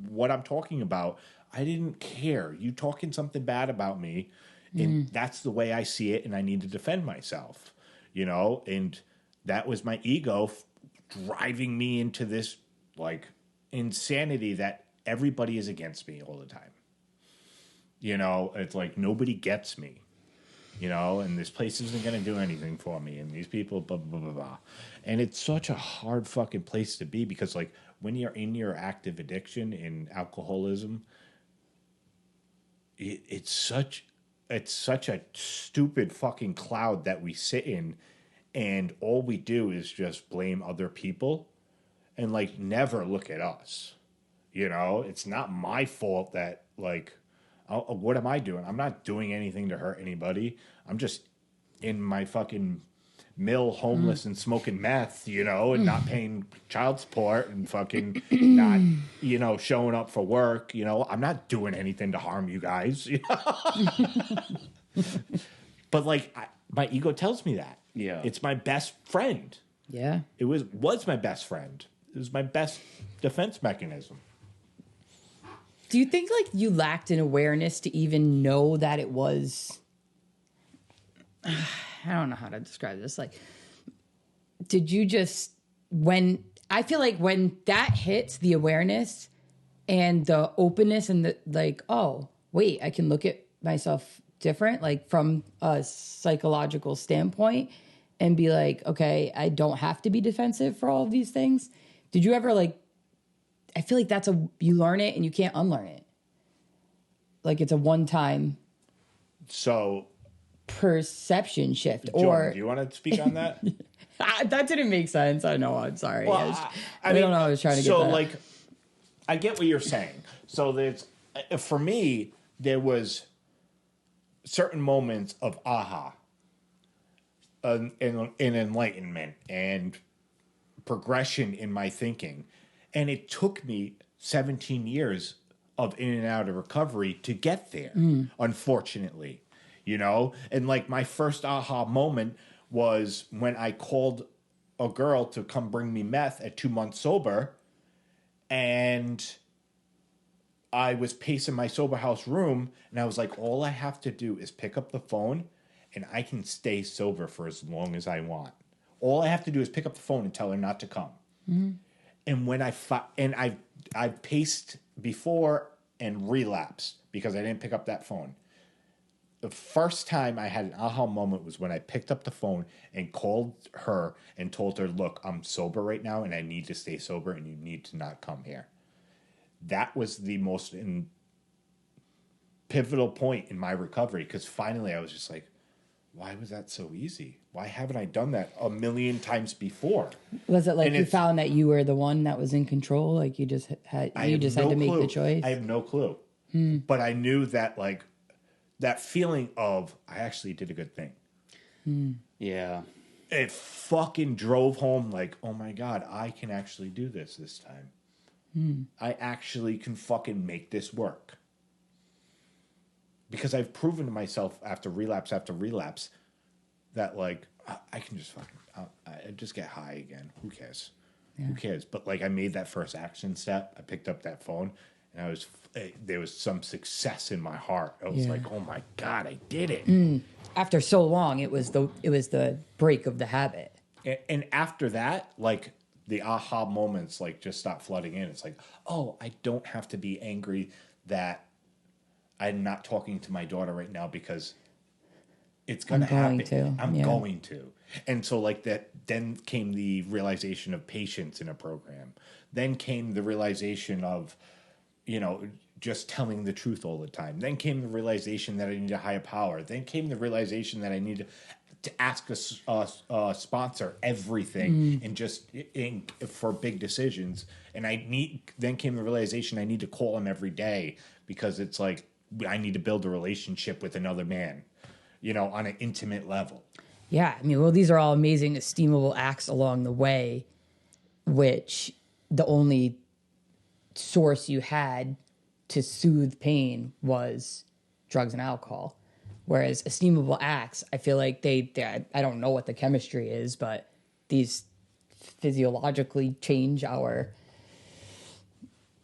what I'm talking about. I didn't care. You talking something bad about me, and that's the way I see it, and I need to defend myself, and that was my ego driving me into this like insanity that everybody is against me all the time. It's like nobody gets me. And this place isn't going to do anything for me. And these people, blah, blah, blah, blah. And it's such a hard fucking place to be because, like, when you're in your active addiction in alcoholism, it's such a stupid fucking cloud that we sit in. And all we do is just blame other people and, like, never look at us. It's not my fault that, like, what am I doing? I'm not doing anything to hurt anybody. I'm just in my fucking mill, homeless and smoking meth, and not paying child support and fucking not, showing up for work. I'm not doing anything to harm you guys. But like, my ego tells me that. Yeah, it's my best friend. Yeah, it was my best friend. It was my best defense mechanism. Do you think like you lacked an awareness to even know that it was? I don't know how to describe this. Like, did you just I feel like when that hits the awareness and the openness and the like, oh wait, I can look at myself different, like from a psychological standpoint, and be like, okay, I don't have to be defensive for all of these things. Did you ever like? I feel like you learn it and you can't unlearn it. Like it's a one-time perception shift. Jordan, do you want to speak on that? That didn't make sense. I know. I'm sorry. Well, I don't know. I was trying to get that. Like, I get what you're saying. So for me, there was certain moments of aha, and enlightenment and progression in my thinking. And it took me 17 years of in and out of recovery to get there, unfortunately, And like my first aha moment was when I called a girl to come bring me meth at 2 months sober. And I was pacing my sober house room and I was like, all I have to do is pick up the phone and I can stay sober for as long as I want. All I have to do is pick up the phone and tell her not to come. And when I've paced before and relapsed because I didn't pick up that phone. The first time I had an aha moment was when I picked up the phone and called her and told her, look, I'm sober right now and I need to stay sober and you need to not come here. That was the most pivotal point in my recovery, because finally I was just like, why was that so easy? Why haven't I done that a million times before? Was it like And you found that you were the one that was in control? Like you just had to make the choice? I have no clue. But I knew that, like, that feeling of I actually did a good thing. Yeah. It fucking drove home like, oh my God, I can actually do this time. I actually can fucking make this work. Because I've proven to myself after relapse that, like, I can just fucking, I just get high again. Who cares? Yeah. Who cares? But, like, I made that first action step. I picked up that phone, and there was some success in my heart. I was like, oh my God, I did it. After so long, it was the break of the habit. And after that, like, the aha moments, like, just stop flooding in. It's like, oh, I don't have to be angry that I'm not talking to my daughter right now because it's going to happen. I'm going to. And so, like, that, then came the realization of patience in a program. Then came the realization of, just telling the truth all the time. Then came the realization that I need a higher power. Then came the realization that I need to ask a sponsor everything and just for big decisions. And then came the realization I need to call him every day because it's like I need to build a relationship with another man, on an intimate level. Yeah, I mean, well, these are all amazing, esteemable acts along the way, which the only source you had to soothe pain was drugs and alcohol. Whereas esteemable acts, I feel like they I don't know what the chemistry is, but these physiologically change our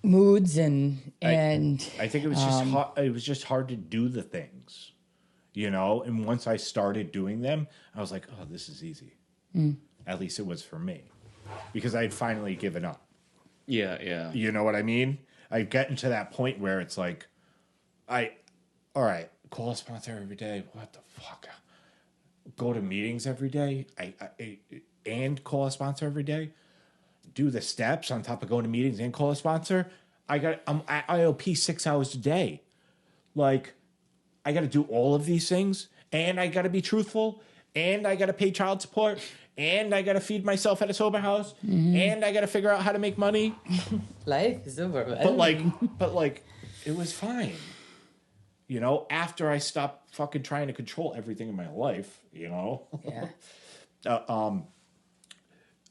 moods and I think it was just hard, it was just hard to do the things, and once I started doing them, I was like, oh, this is easy. At least it was for me, because I'd finally given up. Yeah. You know what I mean? I've gotten to that point where it's like, all right, call a sponsor every day. What the fuck? Go to meetings every day. And call a sponsor every day. Do the steps on top of going to meetings and call a sponsor. I IOP 6 hours a day. Like, I got to do all of these things, and I got to be truthful, and I got to pay child support, and I got to feed myself at a sober house, and I got to figure out how to make money. Life is over. But like, it was fine. After I stopped fucking trying to control everything in my life, Yeah.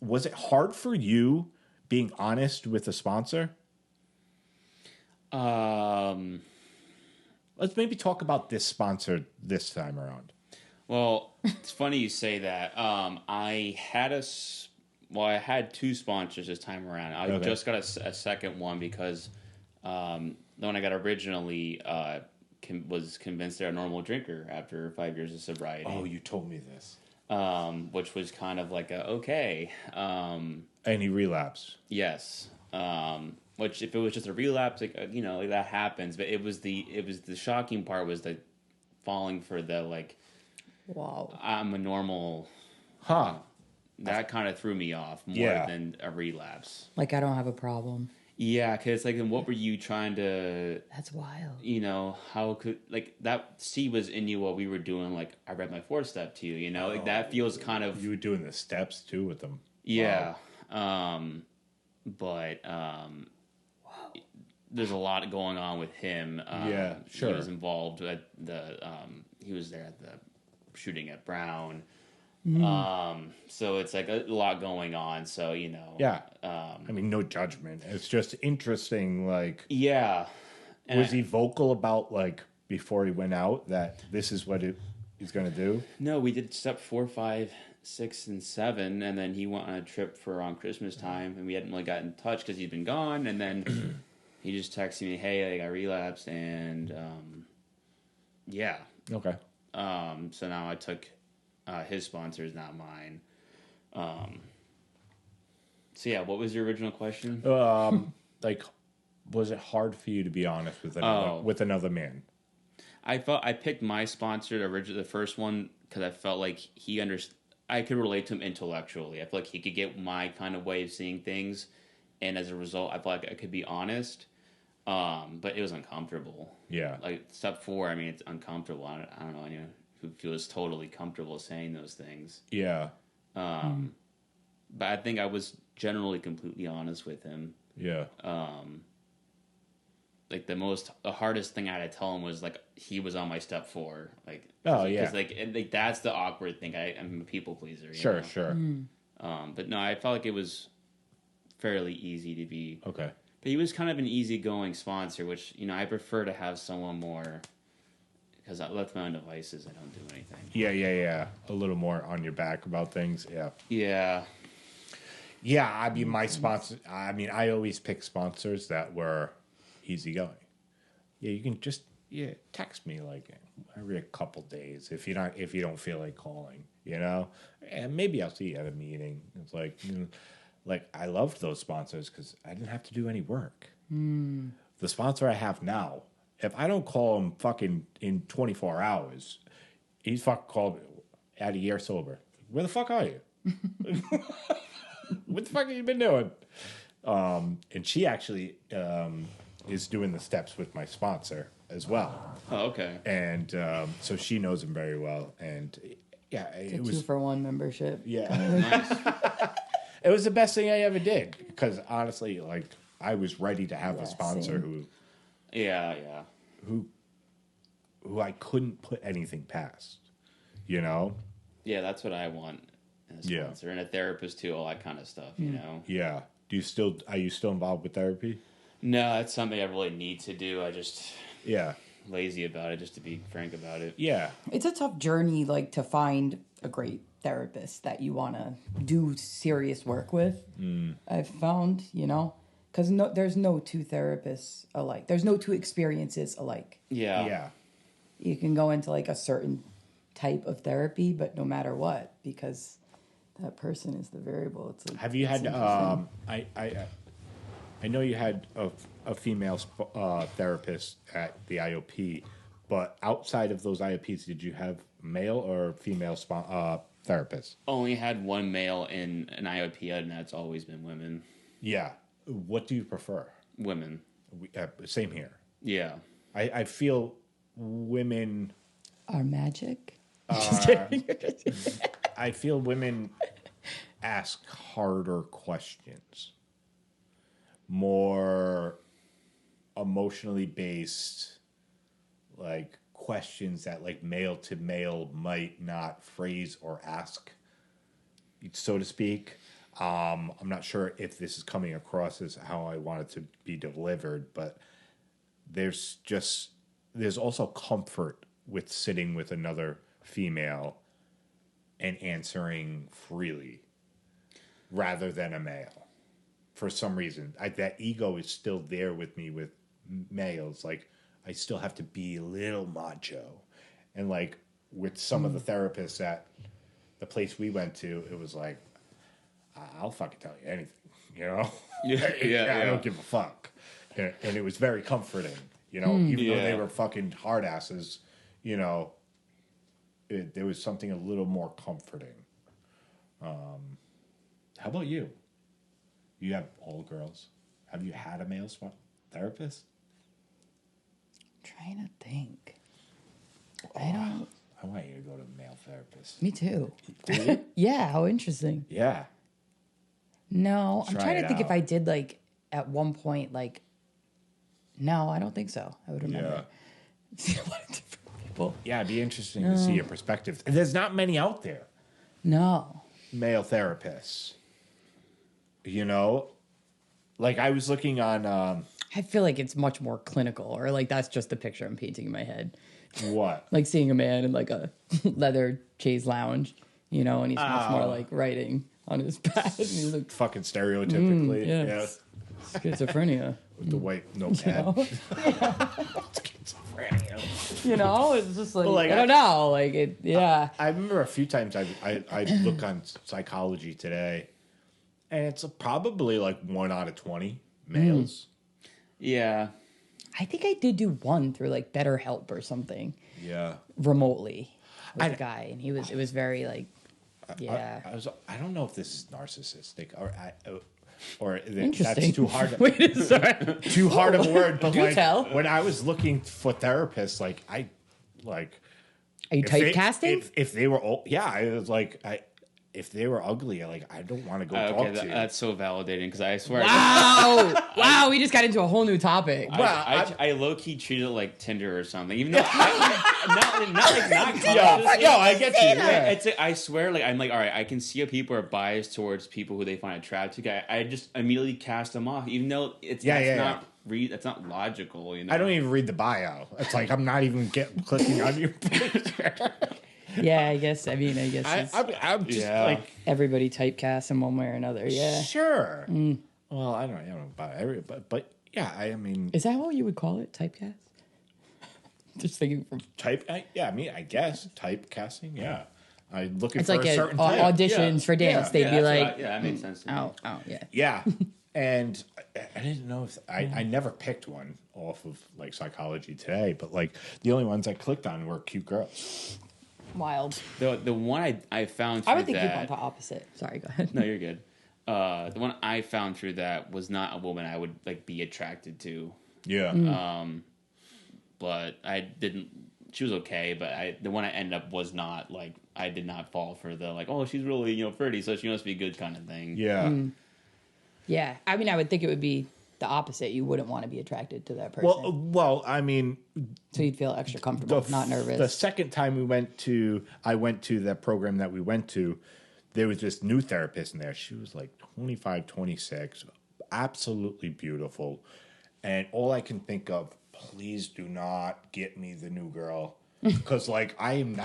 Was it hard for you being honest with a sponsor? Let's maybe talk about this sponsor this time around. Well, it's funny you say that. I had two sponsors this time around. I just got a second one because the one I got originally was convinced they're a normal drinker after 5 years of sobriety. Oh, you told me this. Which was kind of like okay. And he relapsed. Yes. Which if it was just a relapse, like that happens. But it was the shocking part was the falling for the like. Wow. I'm a normal. That kind of threw me off more than a relapse. Like I don't have a problem. Yeah, because like, then what were you trying to? That's wild. How could like that C was in you while we were doing like I read my 4-step to you. Like that feels kind of. You were doing the steps too with them. Yeah, wow. But there's a lot going on with him. Yeah, sure. He was involved at he was there at the shooting at Brown. So it's like a lot going on. So yeah. I mean, no judgment. It's just interesting. Like, yeah. And was he vocal about like before he went out that this is what he's going to do? No, we did step 4, 5, 6, and 7, and then he went on a trip for around Christmas time, and we hadn't really got in touch because he'd been gone, and then he just texted me, "Hey, I relapsed," and yeah. Okay. So now I took his sponsors, not mine. So yeah, what was your original question? Like, was it hard for you to be honest with another man? I felt I picked my sponsor originally, the first one, because I felt like I could relate to him intellectually. I feel like he could get my kind of way of seeing things, and as a result, I felt like I could be honest. But it was uncomfortable. Yeah. Like step 4, I mean, it's uncomfortable. I don't know anyone who feels totally comfortable saying those things. Yeah. But I think I was generally completely honest with him. Yeah. Like the hardest thing I had to tell him was like he was on my step 4. Like yeah. Like that's the awkward thing. I'm a people pleaser. Sure, know? sure. But no, I felt like it was fairly easy to be. Okay. But he was kind of an easygoing sponsor, which I prefer to have someone more. Because I left my own devices, I don't do anything. Yeah. A little more on your back about things. Yeah. Yeah. Yeah, I mean, I always pick sponsors that were easygoing. Yeah, you can just text me like every couple days if you don't feel like calling, and maybe I'll see you at a meeting. It's like like I loved those sponsors because I didn't have to do any work. The sponsor I have now, if I don't call him fucking in 24 hours, he's fucking called out a year sober. Where the fuck are you? What the fuck have you been doing? And she actually is doing the steps with my sponsor as well. Oh, okay. And so she knows him very well. And yeah, it was 2-for-1 membership. Yeah. Nice. It was the best thing I ever did because honestly, like I was ready to have a sponsor same. who I couldn't put anything past. Yeah, that's what I want in a sponsor and a therapist too, all that kind of stuff. Yeah. Are you still involved with therapy? No, that's something I really need to do. I just Yeah. lazy about it, just to be frank about it. Yeah. It's a tough journey, like, to find a great therapist that you want to do serious work with. I've found, because there's no two therapists alike. There's no two experiences alike. Yeah. You can go into like a certain type of therapy, but no matter what, because that person is the variable. It's like, Have you had? I know you had a female therapist at the IOP, but outside of those IOPs, did you have male or female therapists? Only had one male in an IOP, and that's always been women. Yeah. What do you prefer? Women. Same here. Yeah. I feel women are magic. I feel women ask harder questions, more emotionally based, like questions that like male to male might not phrase or ask, so to speak. I'm not sure if this is coming across as how I want it to be delivered, but there's also comfort with sitting with another female and answering freely rather than a male. For some reason, that ego is still there with me with males. Like, I still have to be a little macho. And like with some of the therapists at the place we went to, it was like, I'll fucking tell you anything, Yeah. I don't give a fuck. And it was very comforting, even though they were fucking hard asses, there was something a little more comforting. How about you? You have all girls. Have you had a male therapist? I'm trying to think. I don't. I want you to go to a male therapist. Me too. Do you? Yeah, how interesting. Yeah. No, I'm Try trying it to think out. if I did like at one point, like, no, I don't think so. I would remember. See a lot of different people. Yeah, it'd be interesting to see your perspective. There's not many out there, No. male therapists. Like I was looking on I feel like it's much more clinical, or like that's just the picture I'm painting in my head. what? Like seeing a man in like a leather chaise lounge, and he's much more like writing on his back. And he's like, Fucking stereotypically. yes. Schizophrenia. With the white notepad. Schizophrenia. It's just like, like, I don't know. Like it, yeah. I remember a few times I look on Psychology Today, and it's probably like 1 out of 20 males. Yeah. I think I did do one through like BetterHelp or something Yeah. remotely with a guy, and it was very like, yeah. I don't know if this is narcissistic or Interesting. that's too hard. Wait, sorry. Too hard of a word, but Do like tell. when I was looking for therapists, like Are you if they- typecasting? if they were old, yeah, I was like if they were ugly, like I don't want to go talk to you. That's so validating because I swear. Wow! Wow, we just got into a whole new topic. I low key treat it like Tinder or something, even though not consciously. Yo, I get you. Yeah. It's I swear, like I'm like, all right, I can see how people are biased towards people who they find attractive. I just immediately cast them off, even though that's not logical. You know, I don't even read the bio. It's like I'm not even clicking on your picture. Yeah, I guess it's I'm just like everybody typecasts in one way or another. Yeah. sure. Well, I don't know about everybody, but yeah, I mean, Is that what you would call it? Typecast? Just thinking from I guess typecasting. Yeah, I'm looking it's for like a certain type. auditions for dance. They'd be like, that makes sense. To me. oh, yeah. Yeah, and I didn't know if I never picked one off of like Psychology Today, but like the only ones I clicked on were cute girls. Wild. The one I found. I would through think you'd that, want the opposite. Sorry, go ahead. No, you're good. The one I found through that was not a woman I would like be attracted to. Yeah. But I didn't. She was okay, but the one I ended up was not like I did not fall for the like, oh, she's really pretty, so she must be good kind of thing. Yeah. Yeah, I mean, I would think it would be the opposite. You wouldn't want to be attracted to that person. Well, I mean, So you'd feel extra comfortable, not nervous. The second time I went to that program that we went to, there was this new therapist in there. She was like 25, 26, absolutely beautiful. And all I can think of, please do not get me the new girl. Because like I'm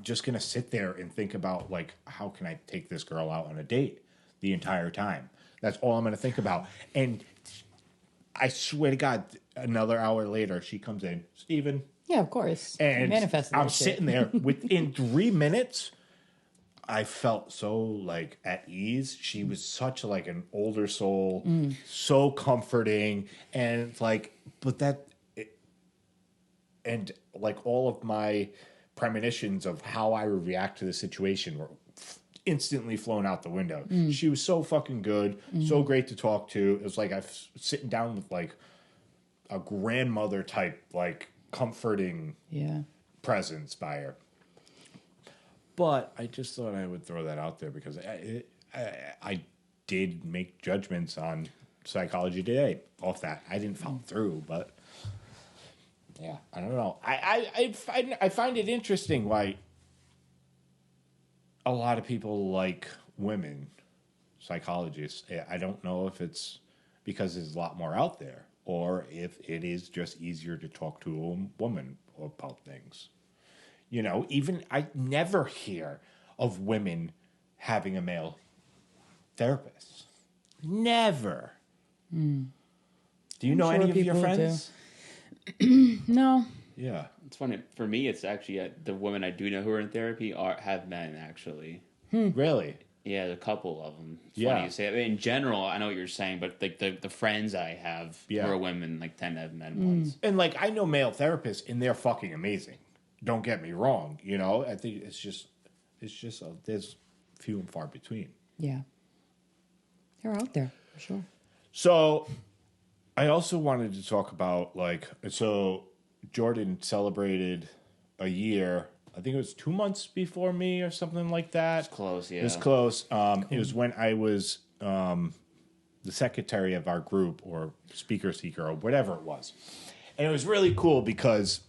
just gonna sit there and think about like how can I take this girl out on a date the entire time. That's all I'm gonna think about. And I swear to God, another hour later she comes in, Steven. Yeah, of course. And Manifested I'm that shit. sitting there within 3 minutes. I felt so like at ease. She was such like an older soul, so comforting, and like, and like all of my premonitions of how I would react to the situation were instantly flown out the window. She was so fucking good, so great to talk to. It was like I was sitting down with like a grandmother type, like comforting presence by her. But I just thought I would throw that out there because I did make judgments on Psychology Today off that. I didn't follow through, but yeah, I don't know. I find it interesting why a lot of people like women psychologists. I don't know if it's because there's a lot more out there or if it is just easier to talk to a woman about things. Even I never hear of women having a male therapist. Never. Do you know any of your friends? No. Yeah. It's funny for me. It's actually the women I do know who are in therapy have men actually. Really? Yeah, a couple of them. It's Yeah. funny you say it. In general, I know what you're saying, but like the friends I have who are women like tend to have men ones. And like I know male therapists and they're fucking amazing. Don't get me wrong. I think it's just there's few and far between. Yeah. They're out there, for sure. So I also wanted to talk about Jordan celebrated a year. I think it was 2 months before me or something like that. It's close, yeah. It was close. It was when I was the secretary of our group or speaker seeker or whatever it was. And it was really cool because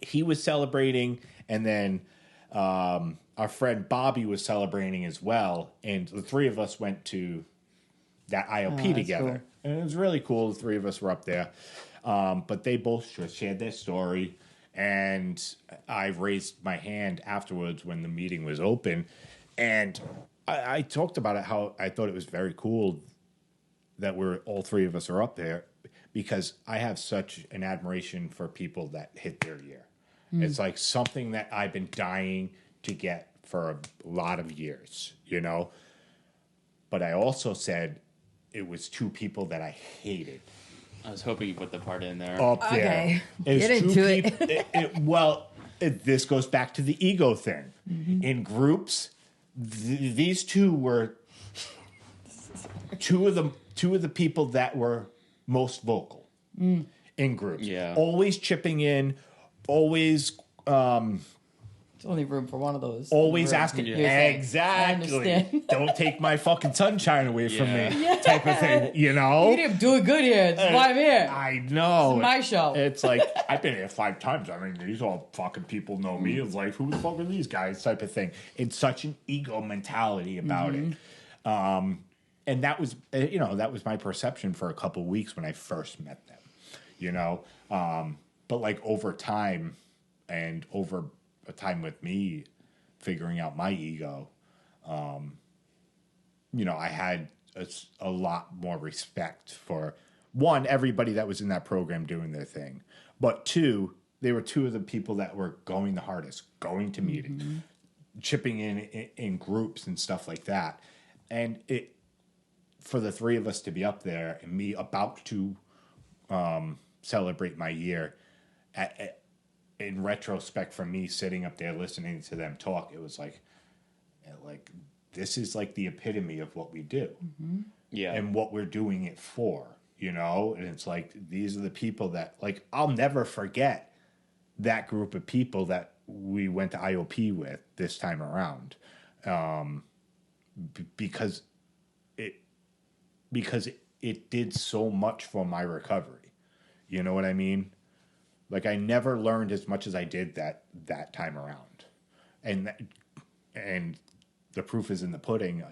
he was celebrating and then our friend Bobby was celebrating as well. And the three of us went to that IOP together. Cool. And it was really cool. The three of us were up there. But they both just shared their story. And I raised my hand afterwards when the meeting was open. And I talked about it, how I thought it was very cool that all three of us are up there because I have such an admiration for people that hit their year. It's like something that I've been dying to get for a lot of years, but I also said it was two people that I hated. I was hoping you put the part in there. Up there. Okay. It was Get two into it. well, this goes back to the ego thing. In groups, these two were two of the people that were most vocal in groups. Yeah. Always chipping in, always There's only room for one of those. always Room. asking You're saying, I exactly. understand. Don't take my fucking sunshine away from Yeah. me, type of thing. You know, I'm doing good here. That's why I'm here. I know. It's my show. It's like I've been here 5 times. I mean, these all fucking people know me. It's like, who the fuck are these guys? Type of thing. It's such an ego mentality about it. And that was, that was my perception for a couple of weeks when I first met them. But like over time, and over a time with me figuring out my ego, I had a lot more respect for, one, everybody that was in that program doing their thing. But two, they were two of the people that were going the hardest, going to meetings, chipping in groups and stuff like that. And for the three of us to be up there and me about to celebrate my year, in retrospect, for me sitting up there listening to them talk, it was like this is like the epitome of what we do, Yeah. and what we're doing it for, And it's like these are the people that, like, I'll never forget that group of people that we went to IOP with this time around, because it did so much for my recovery. You know what I mean? Like, I never learned as much as I did that time around. And the proof is in the pudding.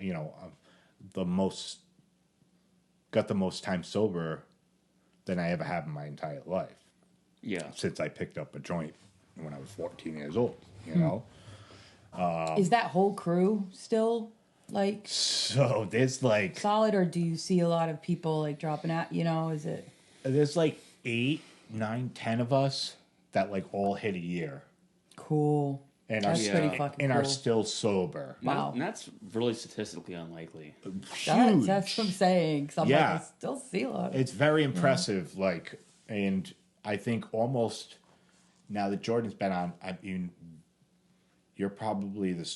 Got the most time sober than I ever had in my entire life. Yeah. Since I picked up a joint when I was 14 years old, Is that whole crew still like So there's like solid, or do you see a lot of people like dropping out? Is it? there's like 8, 9, 10 of us that like all hit a year Cool. and That's are pretty fucking and cool. are still sober. Wow. And that's really statistically unlikely. Huge. That's what I'm saying. 'Cause I'm Yeah. like, I still see a lot. It's very impressive. Like, and I think almost now that Jordan's been on, I mean, you're probably the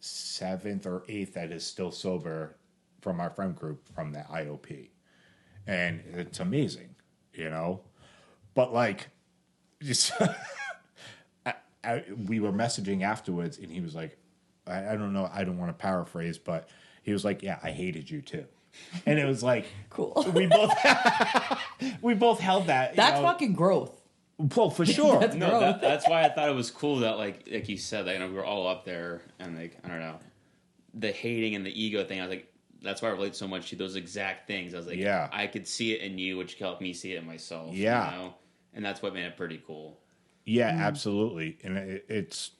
7th or 8th that is still sober from our friend group from the IOP, and it's amazing, But like, just we were messaging afterwards, and he was like, I don't know, I don't want to paraphrase, but he was like, "Yeah, I hated you too," and it was like, Cool. We both held that. That's fucking growth. Well, for sure. That's No, growth. that's why I thought it was cool that like you said that we were all up there and like I don't know, the hating and the ego thing. I was like, that's why I relate so much to those exact things. I was like, Yeah. I could see it in you, which helped me see it in myself. Yeah. And that's what made it pretty cool. Yeah, absolutely, and that's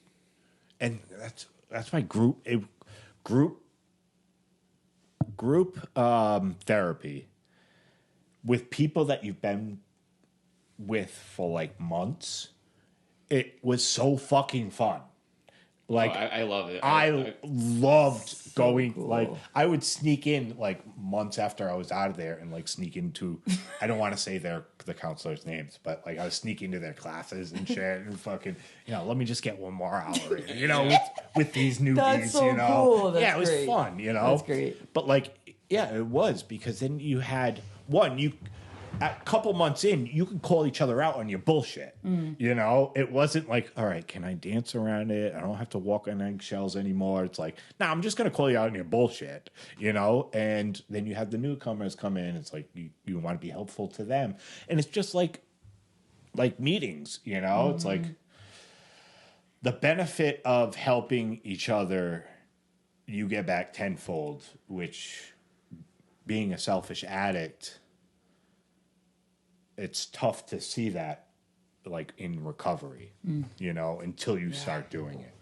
why group therapy with people that you've been with for like months, it was so fucking fun. Like, I love it. I loved going. cool. Like, I would sneak in like months after I was out of there and like sneak into. I don't want to say the counselors' names, but like I was sneaking into their classes and shit and fucking. Let me just get one more hour in, with these newbies. That's so cool. That's yeah, it was great. fun. That's great. But like, yeah, it was, because then you had a couple months in, you could call each other out on your bullshit. It wasn't like, all right, can I dance around it? I don't have to walk on eggshells anymore. It's like, nah, I'm just gonna call you out on your bullshit. And then you have the newcomers come in. It's like you want to be helpful to them, and it's just like meetings. It's like the benefit of helping each other, you get back tenfold. Which, being a selfish addict, it's tough to see that like in recovery, until you start doing it.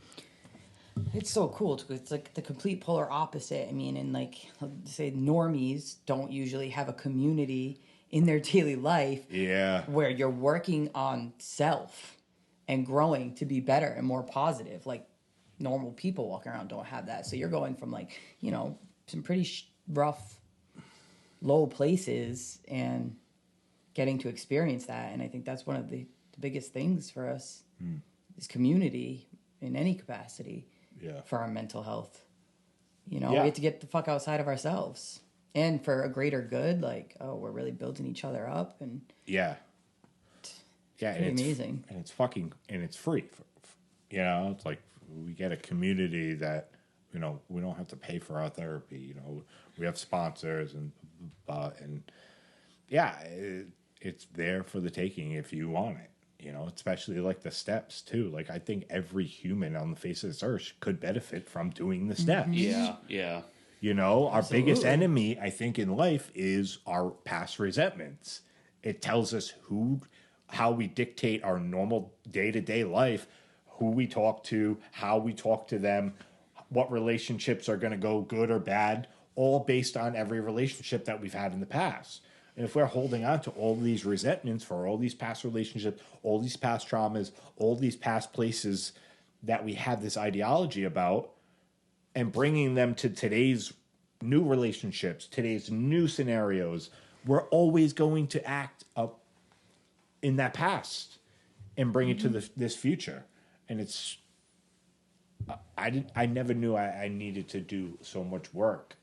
It's so cool. It's like the complete polar opposite. I mean, and like, let's say normies don't usually have a community in their daily life. Yeah. Where you're working on self and growing to be better and more positive. Like normal people walking around don't have that. So you're going from like, some pretty rough, low places and getting to experience that. And I think that's one of the biggest things for us is community in any capacity for our mental health. You know, we have to get the fuck outside of ourselves. And for a greater good, like, oh, we're really building each other up. And yeah, and it's amazing. And it's fucking, and it's free. You know, it's like we get a community that, you know, we don't have to pay for our therapy. You know, we have sponsors and yeah, it's there for the taking if you want it. You know, especially like the steps too. Like I think every human on the face of this earth could benefit from doing the steps. Yeah. You know, our biggest enemy, I think, in life is our past resentments. It tells us how we dictate our normal day-to-day life, who we talk to, how we talk to them, what relationships are going to go good or bad, all based on every relationship that we've had in the past. And if we're holding on to all these resentments for all these past relationships, all these past traumas, all these past places that we have this ideology about, and bringing them to today's new relationships, today's new scenarios, we're always going to act up in that past and bring it to this future. And it's, I never knew I needed to do so much work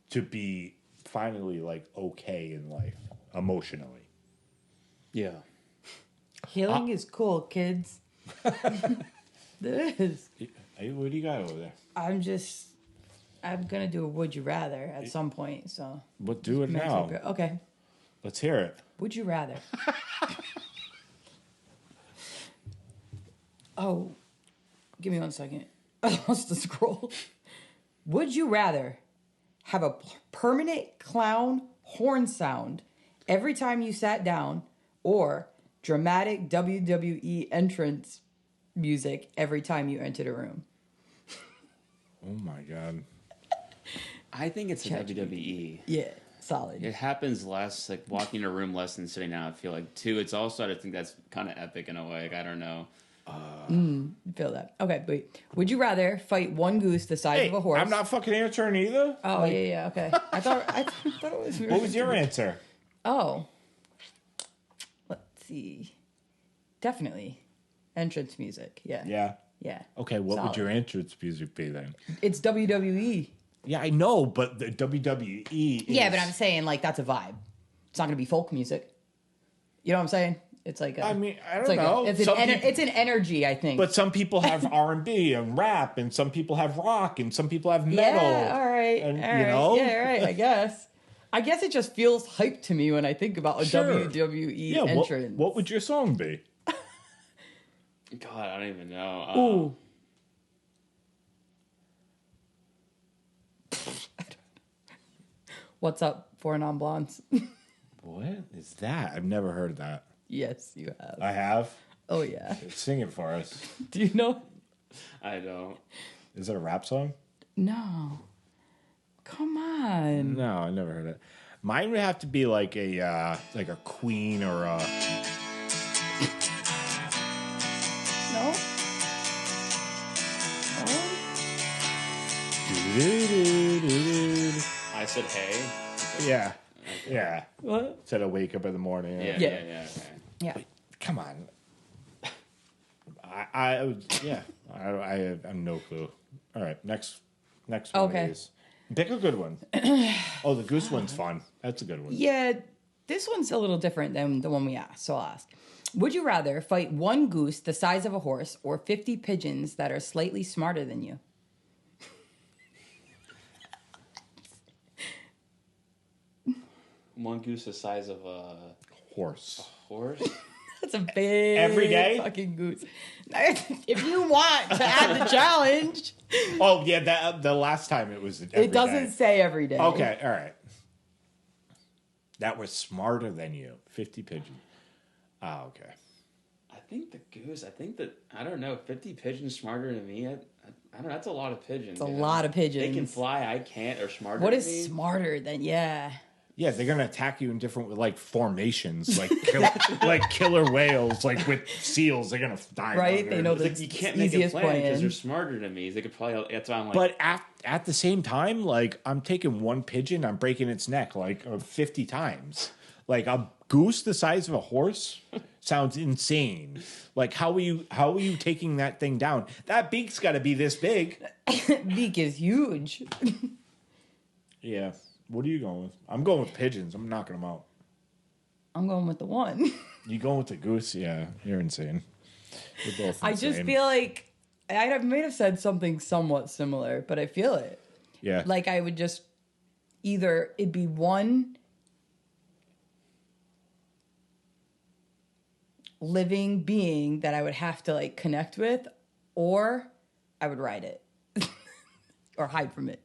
to be finally like okay in life emotionally. Yeah. Healing is cool, kids. It is. Hey, what do you got over there? I'm gonna do a would you rather at some point. So We'll do it now. Okay. Let's hear it. Would you rather? Oh, give me 1 second. I lost the scroll. Would you rather have a permanent clown horn sound every time you sat down, or dramatic WWE entrance music every time you entered a room? Oh my God. I think it's a WWE. Yeah, solid. It happens less, like walking in a room less than sitting down, I feel like, too. It's also, I think that's kind of epic in a way. Like, I don't know. Feel that. Okay, wait. Would you rather fight one goose the size of a horse? I'm not fucking answering either. Oh, yeah, okay. I thought it was... What was your answer? Oh. Let's see. Definitely. Entrance music. Yeah. Yeah. Yeah. Okay, what Solid. would your entrance music be then? It's WWE. Yeah, I know, but the WWE is... Yeah, but I'm saying, like, that's a vibe. It's not going to be folk music. You know what I'm saying? It's like I don't know. It's an energy, I think. But some people have R&B and rap, and some people have rock, and some people have metal. Yeah, all right. And, all you right. know? Yeah, all right, I guess. I guess it just feels hype to me when I think about a WWE entrance. What would your song be? God, I don't even know. Ooh. What's up, Four Non-Blondes? What is that? I've never heard that. Yes, you have. I have? Oh, yeah. Sing it for us. Do you know? I don't. Is it a rap song? No. Come on. No, I never heard it. Mine would have to be like a Queen or a... No? I said, hey. Yeah. Yeah. What? Instead of wake up in the morning. Yeah. Yeah. Okay. Yeah. Come on. I have no clue. All right, next one Okay. is pick a good one. Oh, the goose one's fun. That's a good one. Yeah, this one's a little different than the one we asked, so I'll ask. Would you rather fight one goose the size of a horse or 50 pigeons that are slightly smarter than you? One goose the size of a Horse. horse? That's a big Every day? fucking goose. If you want to add the challenge. Oh yeah, the last time it was. It doesn't say every day. Okay, all right. That was smarter than you. 50 pigeons. Oh, okay. I think the goose, I don't know, 50 pigeons smarter than me? I don't know, that's a lot of pigeons. It's a lot of pigeons. They can fly, I can't, or smarter What than is me. smarter than, yeah. Yeah, they're gonna attack you in different like formations, like like killer whales, like with seals. They're gonna die. Right? They know It's the like you can't make a easiest plan because plan. they're smarter than me. They could probably. That's why I'm like. But at the same time, like I'm taking one pigeon, I'm breaking its neck like 50 times. Like a goose the size of a horse sounds insane. Like how are you taking that thing down? That beak's got to be this big. Beak is huge. Yeah. What are you going with? I'm going with pigeons. I'm knocking them out. I'm going with the one. You going with the goose? Yeah, you're insane. We're both insane. I just feel like I may have said something somewhat similar, but I feel it. Yeah. Like I would just either it'd be one living being that I would have to like connect with, or I would ride it or hide from it.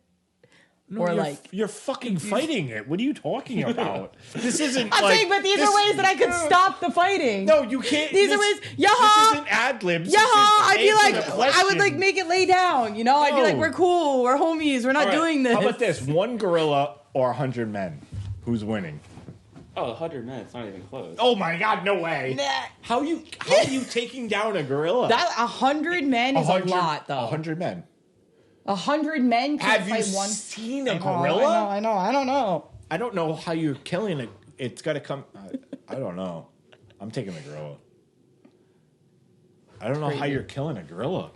No, or you're fucking fighting it. What are you talking about? This isn't. I'm like, saying, but these are ways that I could stop the fighting. No, you can't. These are ways. This isn't ad libs. I'd be like, I would like make it lay down. You know, I'd be like, we're cool, we're homies, we're not doing this. How about this? One gorilla or 100 men? Who's winning? Oh, 100 men. It's not even close. Oh my God! No way. Nah. How are you taking down a gorilla? That 100 men is a lot, though. 100 men. 100 men can't Have you fight one. seen a I gorilla? I don't know. I don't know how you're killing it. It's got to come. I don't know. I'm taking the gorilla. I don't know how you're killing a gorilla.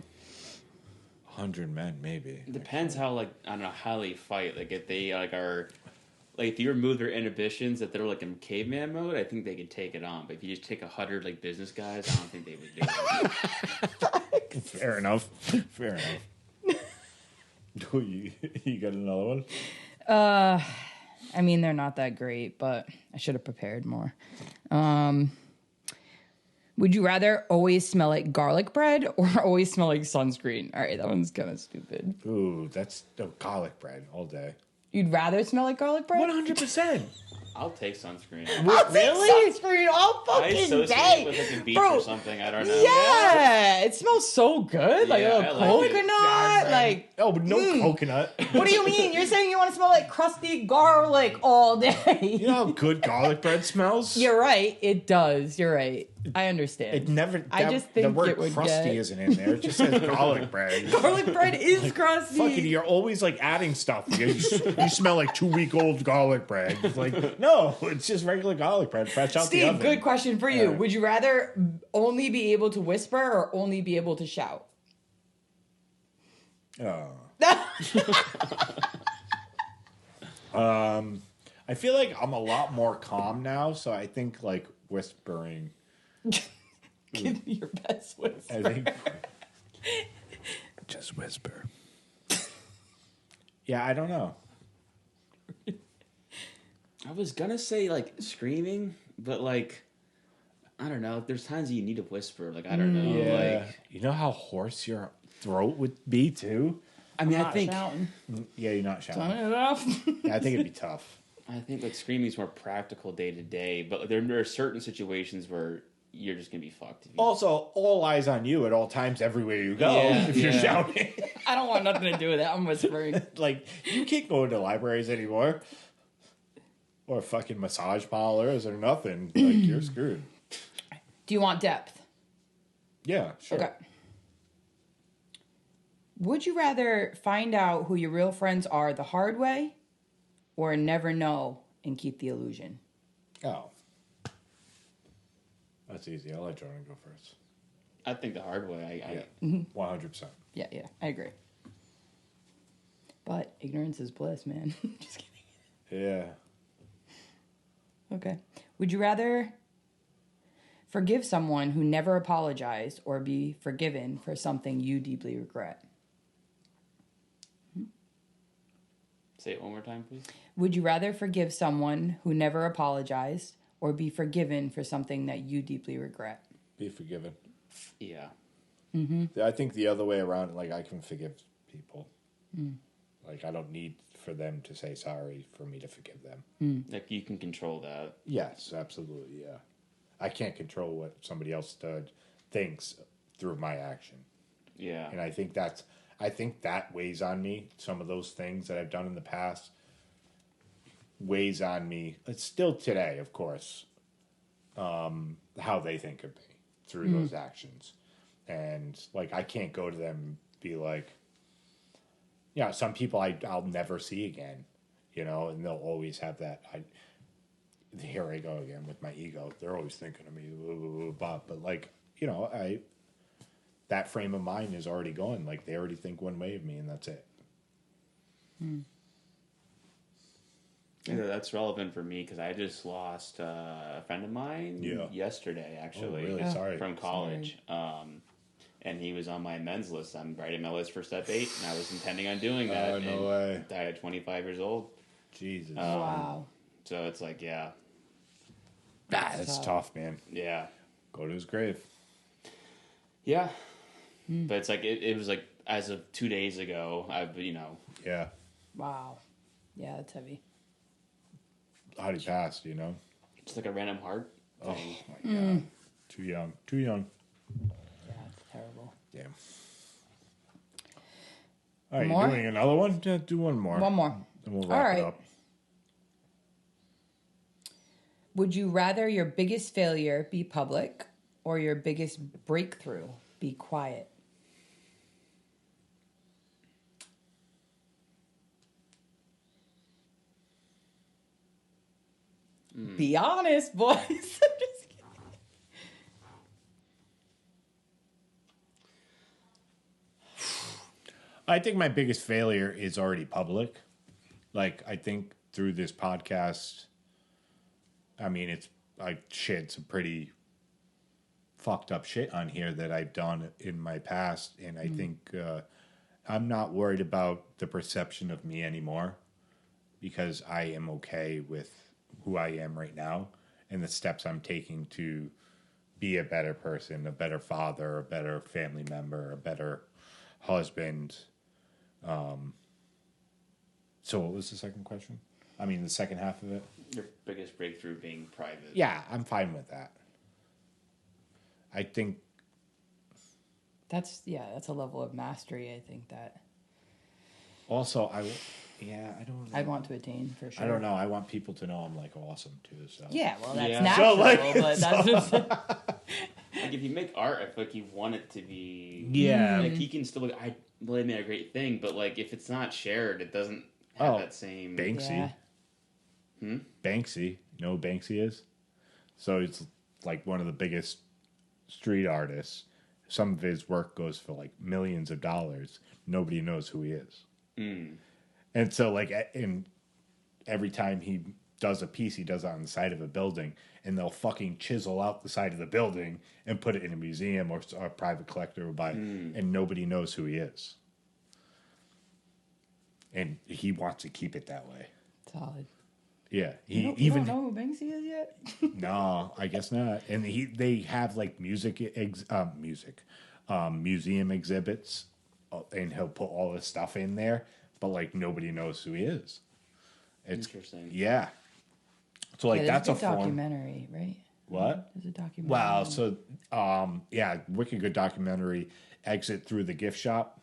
100 men, maybe. It depends how like I don't know how they fight. Like if they like are like if you remove their inhibitions, if they're like in caveman mode, I think they could take it on. But if you just take 100 like business guys, I don't think they would do it. Fair enough. Fair enough. You got another one? I mean, they're not that great, but I should have prepared more. Would you rather always smell like garlic bread or always smell like sunscreen? All right, that one's kind of stupid. Ooh, that's garlic bread all day. You'd rather smell like garlic bread? 100%. I'll take sunscreen. I'll take sunscreen all I fucking associate day. it with like a beach Bro, or something. I don't know. Yeah, it smells so good. Like Yeah, a I like it. coconut. Like, Oh, but no coconut. what do you mean? You're saying you want to smell like crusty garlic all day? You know how good garlic bread smells? You're right. It does. You're right. I understand. It never. I just think the word it would crusty get- isn't in there. It just says garlic bread. Garlic bread is crusty. Fucking, you're always like adding stuff. You smell like 2-week-old garlic bread. It's like, no, it's just regular garlic bread, fresh out the Steve, oven. good question for you. Would you rather only be able to whisper or only be able to shout? I feel like I'm a lot more calm now, so I think like whispering. Give me your best whisper. I think just whisper. Yeah, I don't know. I was gonna say like screaming, but like I don't know. There's times you need to whisper. Like I don't know. Yeah, Like you know how hoarse your throat would be too. I mean, I Not think shouting. Yeah, you're not shouting. Done enough. Yeah, I think it'd be tough. like screaming is more practical day to day, but there are certain situations where you're just gonna be fucked. If you, Also, all eyes on you at all times, everywhere you go. Yeah, if you're yeah. shouting, I don't want nothing to do with it. I'm whispering. like you can't go into libraries anymore, or fucking massage parlors or nothing. Like you're screwed. Do you want depth? Yeah, sure. Okay. Would you rather find out who your real friends are the hard way or never know and keep the illusion? Oh, that's easy. I'll let Jordan go first. I think the hard way. I 100%. Yeah, I agree. But ignorance is bliss, man. Just kidding. Yeah. Okay. Would you rather forgive someone who never apologized or be forgiven for something you deeply regret? say it one more time, please. Would you rather forgive someone who never apologized or be forgiven for something that you deeply regret? Be forgiven. Yeah. I think the other way around, like I can forgive people. Like I don't need for them to say sorry for me to forgive them. Like you can control that. Yes, absolutely, yeah. I can't control what somebody else thinks through my action. Yeah. And I think that weighs on me. Some of those things that I've done in the past, weighs on me. It's still today, of course, how they think of me through those actions. And, like, I can't go to them and be like, yeah, some people I'll never see again, you know, and they'll always have that. Here I go again with my ego. They're always thinking of me, blah, blah, blah, blah. But, like, you know, that frame of mind is already gone. Like, they already think one way of me, and that's it. Yeah, that's relevant for me because I just lost a friend of mine yesterday, actually. Oh, really? Sorry. From college. And he was on my amends list. I'm writing my list for step 8, and I was intending on doing that. Oh, no way. Died at 25 years old. Jesus. Wow. So it's like, yeah. That's tough, man. Yeah. Go to his grave. Yeah. But it's like, it was like, as of 2 days ago, Yeah. Wow. Yeah, that's heavy. How'd he pass, do you know? Just like a random heart thing. Oh, my God. Too young. Too young. Yeah, it's terrible. Damn. All right, More? you doing another one? Yeah, do one more. One more. And we'll wrap it up. Would you rather your biggest failure be public or your biggest breakthrough be quiet? Be honest, boys. I'm just kidding. I think my biggest failure is already public. Like, I think through this podcast, I mean, I shared some pretty fucked up shit on here that I've done in my past. And I think I'm not worried about the perception of me anymore because I am okay with who I am right now and the steps I'm taking to be a better person, a better father, a better family member, a better husband. So what was the second question? I mean, the second half of it? Your biggest breakthrough being private. Yeah, I'm fine with that. I think That's a level of mastery, I think, that also I don't I'd want to attain for sure. I don't know. I want people to know I'm like awesome too. So Yeah, well, that's Yeah. natural, So, like, but that's just Like, if you make art, I feel like you want it to be... Yeah. Like, he can still... I believe me, a great thing, but, like, if it's not shared, it doesn't have that same... Banksy. Yeah. Banksy. You know who Banksy is? So it's like one of the biggest street artists. Some of his work goes for like millions of dollars. Nobody knows who he is. And so, like, in every time he does a piece, he does it on the side of a building, and they'll fucking chisel out the side of the building and put it in a museum or a private collector will buy it, and nobody knows who he is. And he wants to keep it that way. solid. Yeah, You don't know who Banksy is yet? No, I guess not. And they have like museum exhibits, and he'll put all this stuff in there, but like nobody knows who he is. It's Interesting. Yeah. So like Yeah, that's a there's form. documentary, right? What? There's a documentary. Wow. So yeah, wicked good documentary. Exit through the gift shop.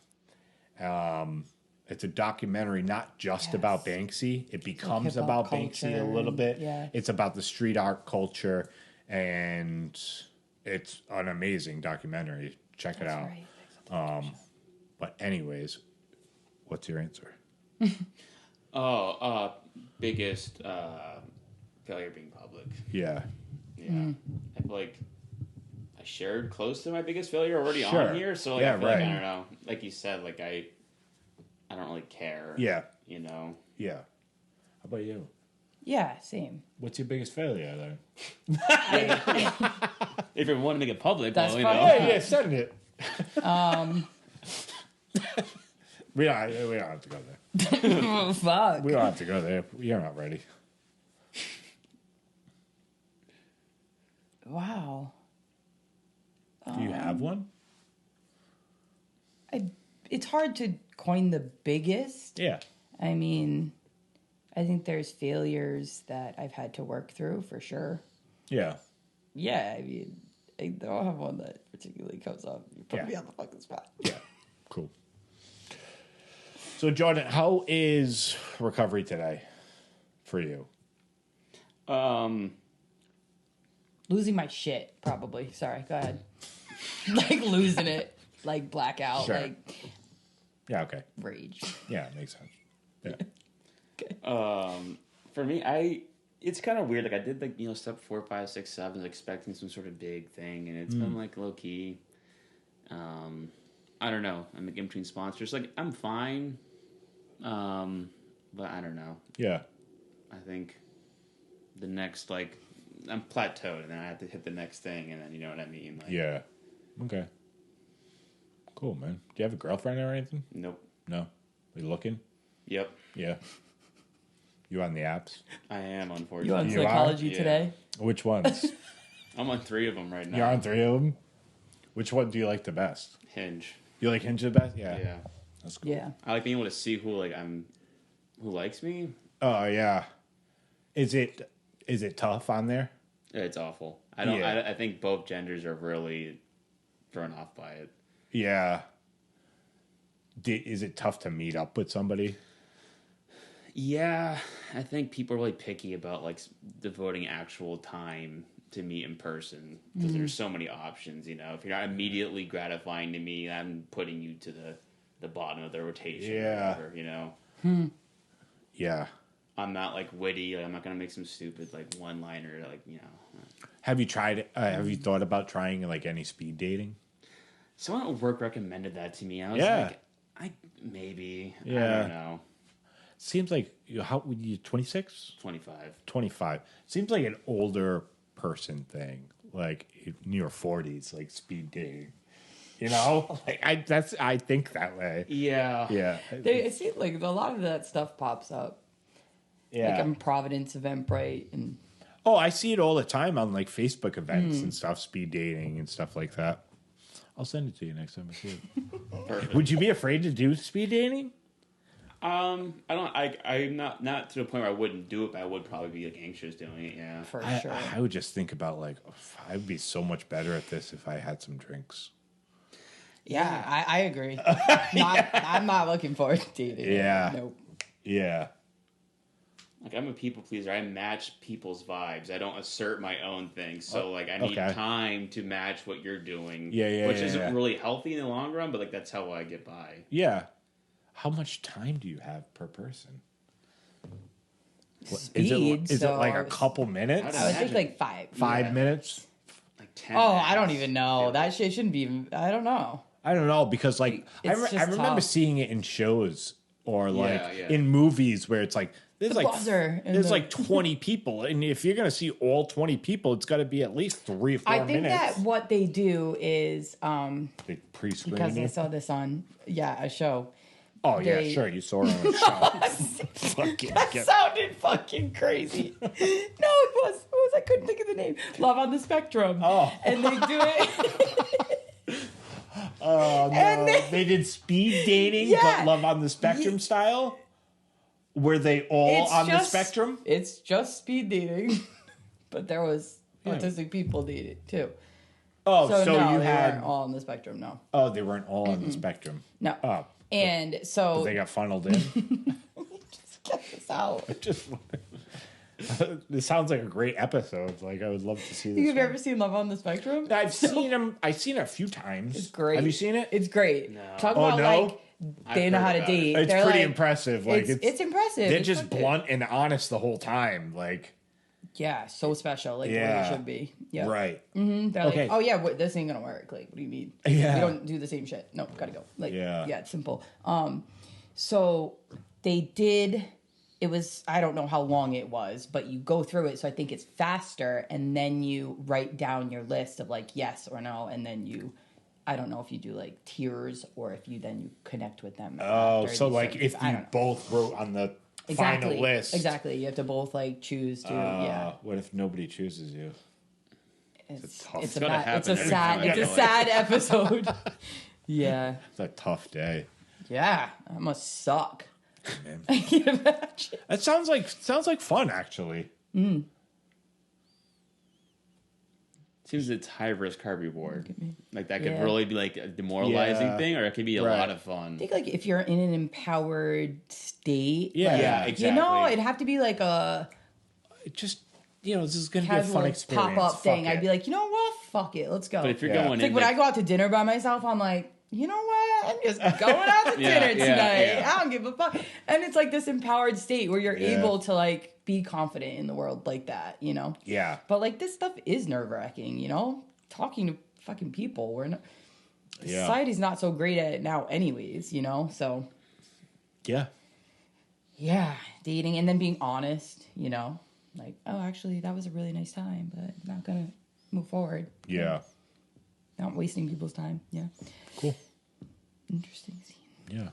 It's a documentary not just about Banksy. It becomes hip-hop about culture Banksy a little bit. yeah. It's about the street art culture, and it's an amazing documentary. Check it out. Right. But anyways, what's your answer? Biggest failure being public. Yeah. Yeah. I feel like I shared close to my biggest failure already Sure. on here, so like, Yeah, I feel like, right. I don't know. Like you said, like I don't really care. Yeah. You know? Yeah. How about you? Yeah, same. What's your biggest failure then? If you want to make it public, That's well, you fine. know. Yeah, send it. We don't have to go there. Oh, fuck. We don't have to go there. You're not ready. Wow. Do you have one? It's hard to coin the biggest. Yeah. I mean, I think there's failures that I've had to work through for sure. Yeah. Yeah, I mean, I don't have one that particularly comes up. You put me on the fucking spot. Yeah. Cool. So, Jordan, how is recovery today for you? Losing my shit, probably. Sorry, go ahead. Like losing it, like blackout, Sure. like Yeah, okay. rage. Yeah, it makes sense. Yeah. For me, it's kind of weird. Like I did like step 4, 5, 6, 7, expecting some sort of big thing, and it's been like low key. I don't know. I'm like in between sponsors. Like I'm fine, but I don't know. Yeah. I think the next I'm plateaued, and then I have to hit the next thing, and then you know what I mean. Like, Yeah. Okay. Cool, man. Do you have a girlfriend or anything? Nope. No. Are you looking? Yep. Yeah. You on the apps? I am, You unfortunately. on You are? psychology Yeah. today? Which ones? I'm on 3 of them right now. You're on 3 of them? Which one do you like the best? Hinge. You like Hinge the best? Yeah. Yeah. That's cool. Yeah. I like being able to see who likes me. Oh, yeah. Is it tough on there? It's awful. I don't. Yeah. I think both genders are really thrown off by it. Yeah. Is it tough to meet up with somebody? Yeah, I think people are really picky about devoting actual time to meet in person because there's so many options. If you're not immediately gratifying to me, I'm putting you to the bottom of the rotation. Yeah. Or whatever, Yeah. I'm not witty. I'm not gonna make some stupid one liner. Have you tried? Have you thought about trying any speed dating? Someone at work recommended that to me. I was Yeah. maybe. Yeah. I don't know. Seems like how would you 26? 25. 25. Seems like an older person thing. Like in your 40s, like speed dating. I think that way. Yeah. Yeah. It seems like a lot of that stuff pops up. Yeah. Like in Providence, Eventbrite, and Oh, I see it all the time on Facebook events and stuff, speed dating and stuff like that. I'll send it to you next time I see it. Perfect. Would you be afraid to do speed dating? I'm not to the point where I wouldn't do it, but I would probably be anxious doing it. Yeah. for I, sure. I would just think about I would be so much better at this if I had some drinks. Yeah, I agree. I'm not looking forward to dating. Yeah. Nope. Yeah. I'm a people pleaser. I match people's vibes. I don't assert my own thing. So I need okay. time to match what you're doing. Yeah, which yeah, isn't yeah. really healthy in the long run, but that's how I get by. Yeah. How much time do you have per person? Speed, Is it so like I a was- couple minutes? I would think Imagine. five. 5 Yeah. minutes? 10 Oh, I don't minutes. even know. That shit shouldn't be even. I don't know. I don't know because I It's just remember tough. seeing it in shows or Yeah. in movies where it's there's The buzzer and there's the- 20 people, and if you're gonna see all 20 people, it's got to be at least 3 or 4 I think minutes. that what they do is They pre-screen because I you. saw this on a show. Oh yeah, they- sure. You saw it on a show. Fucking That get- sounded fucking crazy. No, it was. I couldn't think of the name. Love on the Spectrum. Oh. And they do it. Oh no, And they did speed dating, Yeah. but Love on the Spectrum style. Were they all It's on the just- spectrum? It's just speed dating, but there was Yeah. autistic people dated too. Oh, So, no, you they had. weren't all on the spectrum. No, Oh, they weren't all on the spectrum. no. Oh, And so they got funneled in. just get this out. Just this sounds like a great episode. I would love to see this. You've one. ever seen Love on the Spectrum? I've seen them. I've seen it a few times. It's great. Have you seen it? It's great. No. Talk Oh, about no? they I've know heard how to about it. date. It's They're pretty like- impressive. It's impressive. They're It's just fucking- blunt and honest the whole time. Yeah, so special. Like Yeah. what it should be. Yeah. Right. They're Okay. like, oh yeah, this ain't gonna work. Like, what do you mean? Yeah. We don't do the same shit. No, gotta go. Like, Yeah. it's simple. So they did. It was, I don't know how long it was, but you go through it. So I think it's faster, and then you write down your list of yes or no, and then I don't know if you do tiers or if you connect with them. Oh, after so these if certain- I you don't know. both wrote on the Exactly. final list. Exactly. You have to both choose to. Yeah. What if nobody chooses you? It's tough- it's It's a gotta bad, it's a happen every sad time I it's a feel sad episode. Yeah. It's a tough day. Yeah. That must suck. Man. I can imagine. That sounds like fun, actually. Seems it's high risk, high reward. Like that could Yeah. really be like a demoralizing Yeah. thing, or it could be a Right. lot of I fun. think like if you're in an empowered state, Yeah. like, Yeah, you know, exactly. it'd have to be like a It just, this is going to be a casual fun experience. pop up thing. Fuck I'd it. be like, you know what? Fuck it, let's go. But if you're Yeah. going It's like in, when I go out to dinner by myself, I'm like, you know what? I'm just going out to Yeah, dinner yeah, tonight. yeah. I don't give a fuck. And it's like this empowered state where you're Yeah. able to like be confident in the world like that, you know? Yeah. But like this stuff is nerve wracking, you know? Talking to fucking people. We're not Yeah. society's not so great at it now anyways, you know? So Yeah. yeah, dating and then being honest, you know? Like, oh actually that was a really nice time, but I'm not gonna move forward. Yeah. Not wasting people's time. Yeah. Cool. Interesting scene. Yeah.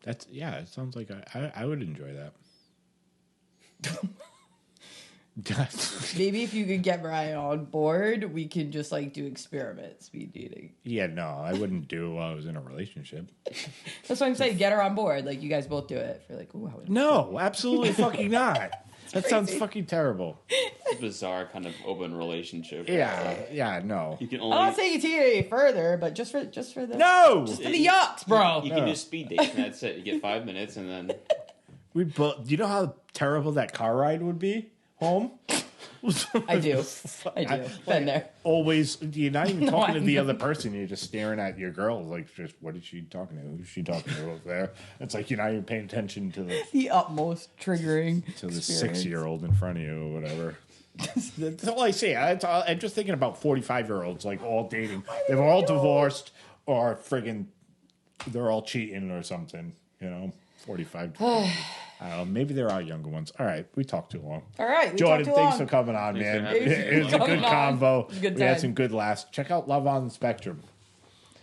It sounds like I would enjoy that. Maybe if you could get Brian on board, we can just like do experiment speed dating. Yeah, no, I wouldn't do it while I was in a relationship. That's what I'm saying. Get her on board. Like you guys both do it. For like, ooh, how would No, absolutely fucking not. That sounds crazy. fucking terrible. It's a bizarre kind of open relationship. Yeah, no. You can I'm not only saying it's any further, but just for the No! just for the yucks, bro. you can do speed dates, and that's it. You get 5 minutes, and then We both. Do you know how terrible that car ride would be home? I do. Been there. Always, you're not even No, talking to I the know. other person. You're just staring at your girl. Like, just what is she talking to? Who's she talking to over there? It's like you're not even paying attention to The utmost triggering the experience. 6-year-old in front of you or whatever. That's all I say. I'm just thinking about 45-year-olds, like all dating. They're all divorced or friggin' they're all cheating or something. 45. I don't know. Maybe there are younger ones. All right, we talked too long. All right, we Jordan, talked too thanks long. for coming on, man. Thanks for having me. It was a good Coming on. convo. It was a good We had time. some good laughs. Check out Love on the Spectrum.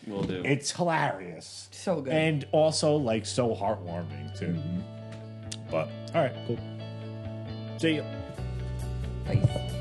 we'll do. It's hilarious. So good. And also, like, so heartwarming, too. But, all right, cool. See you. Bye.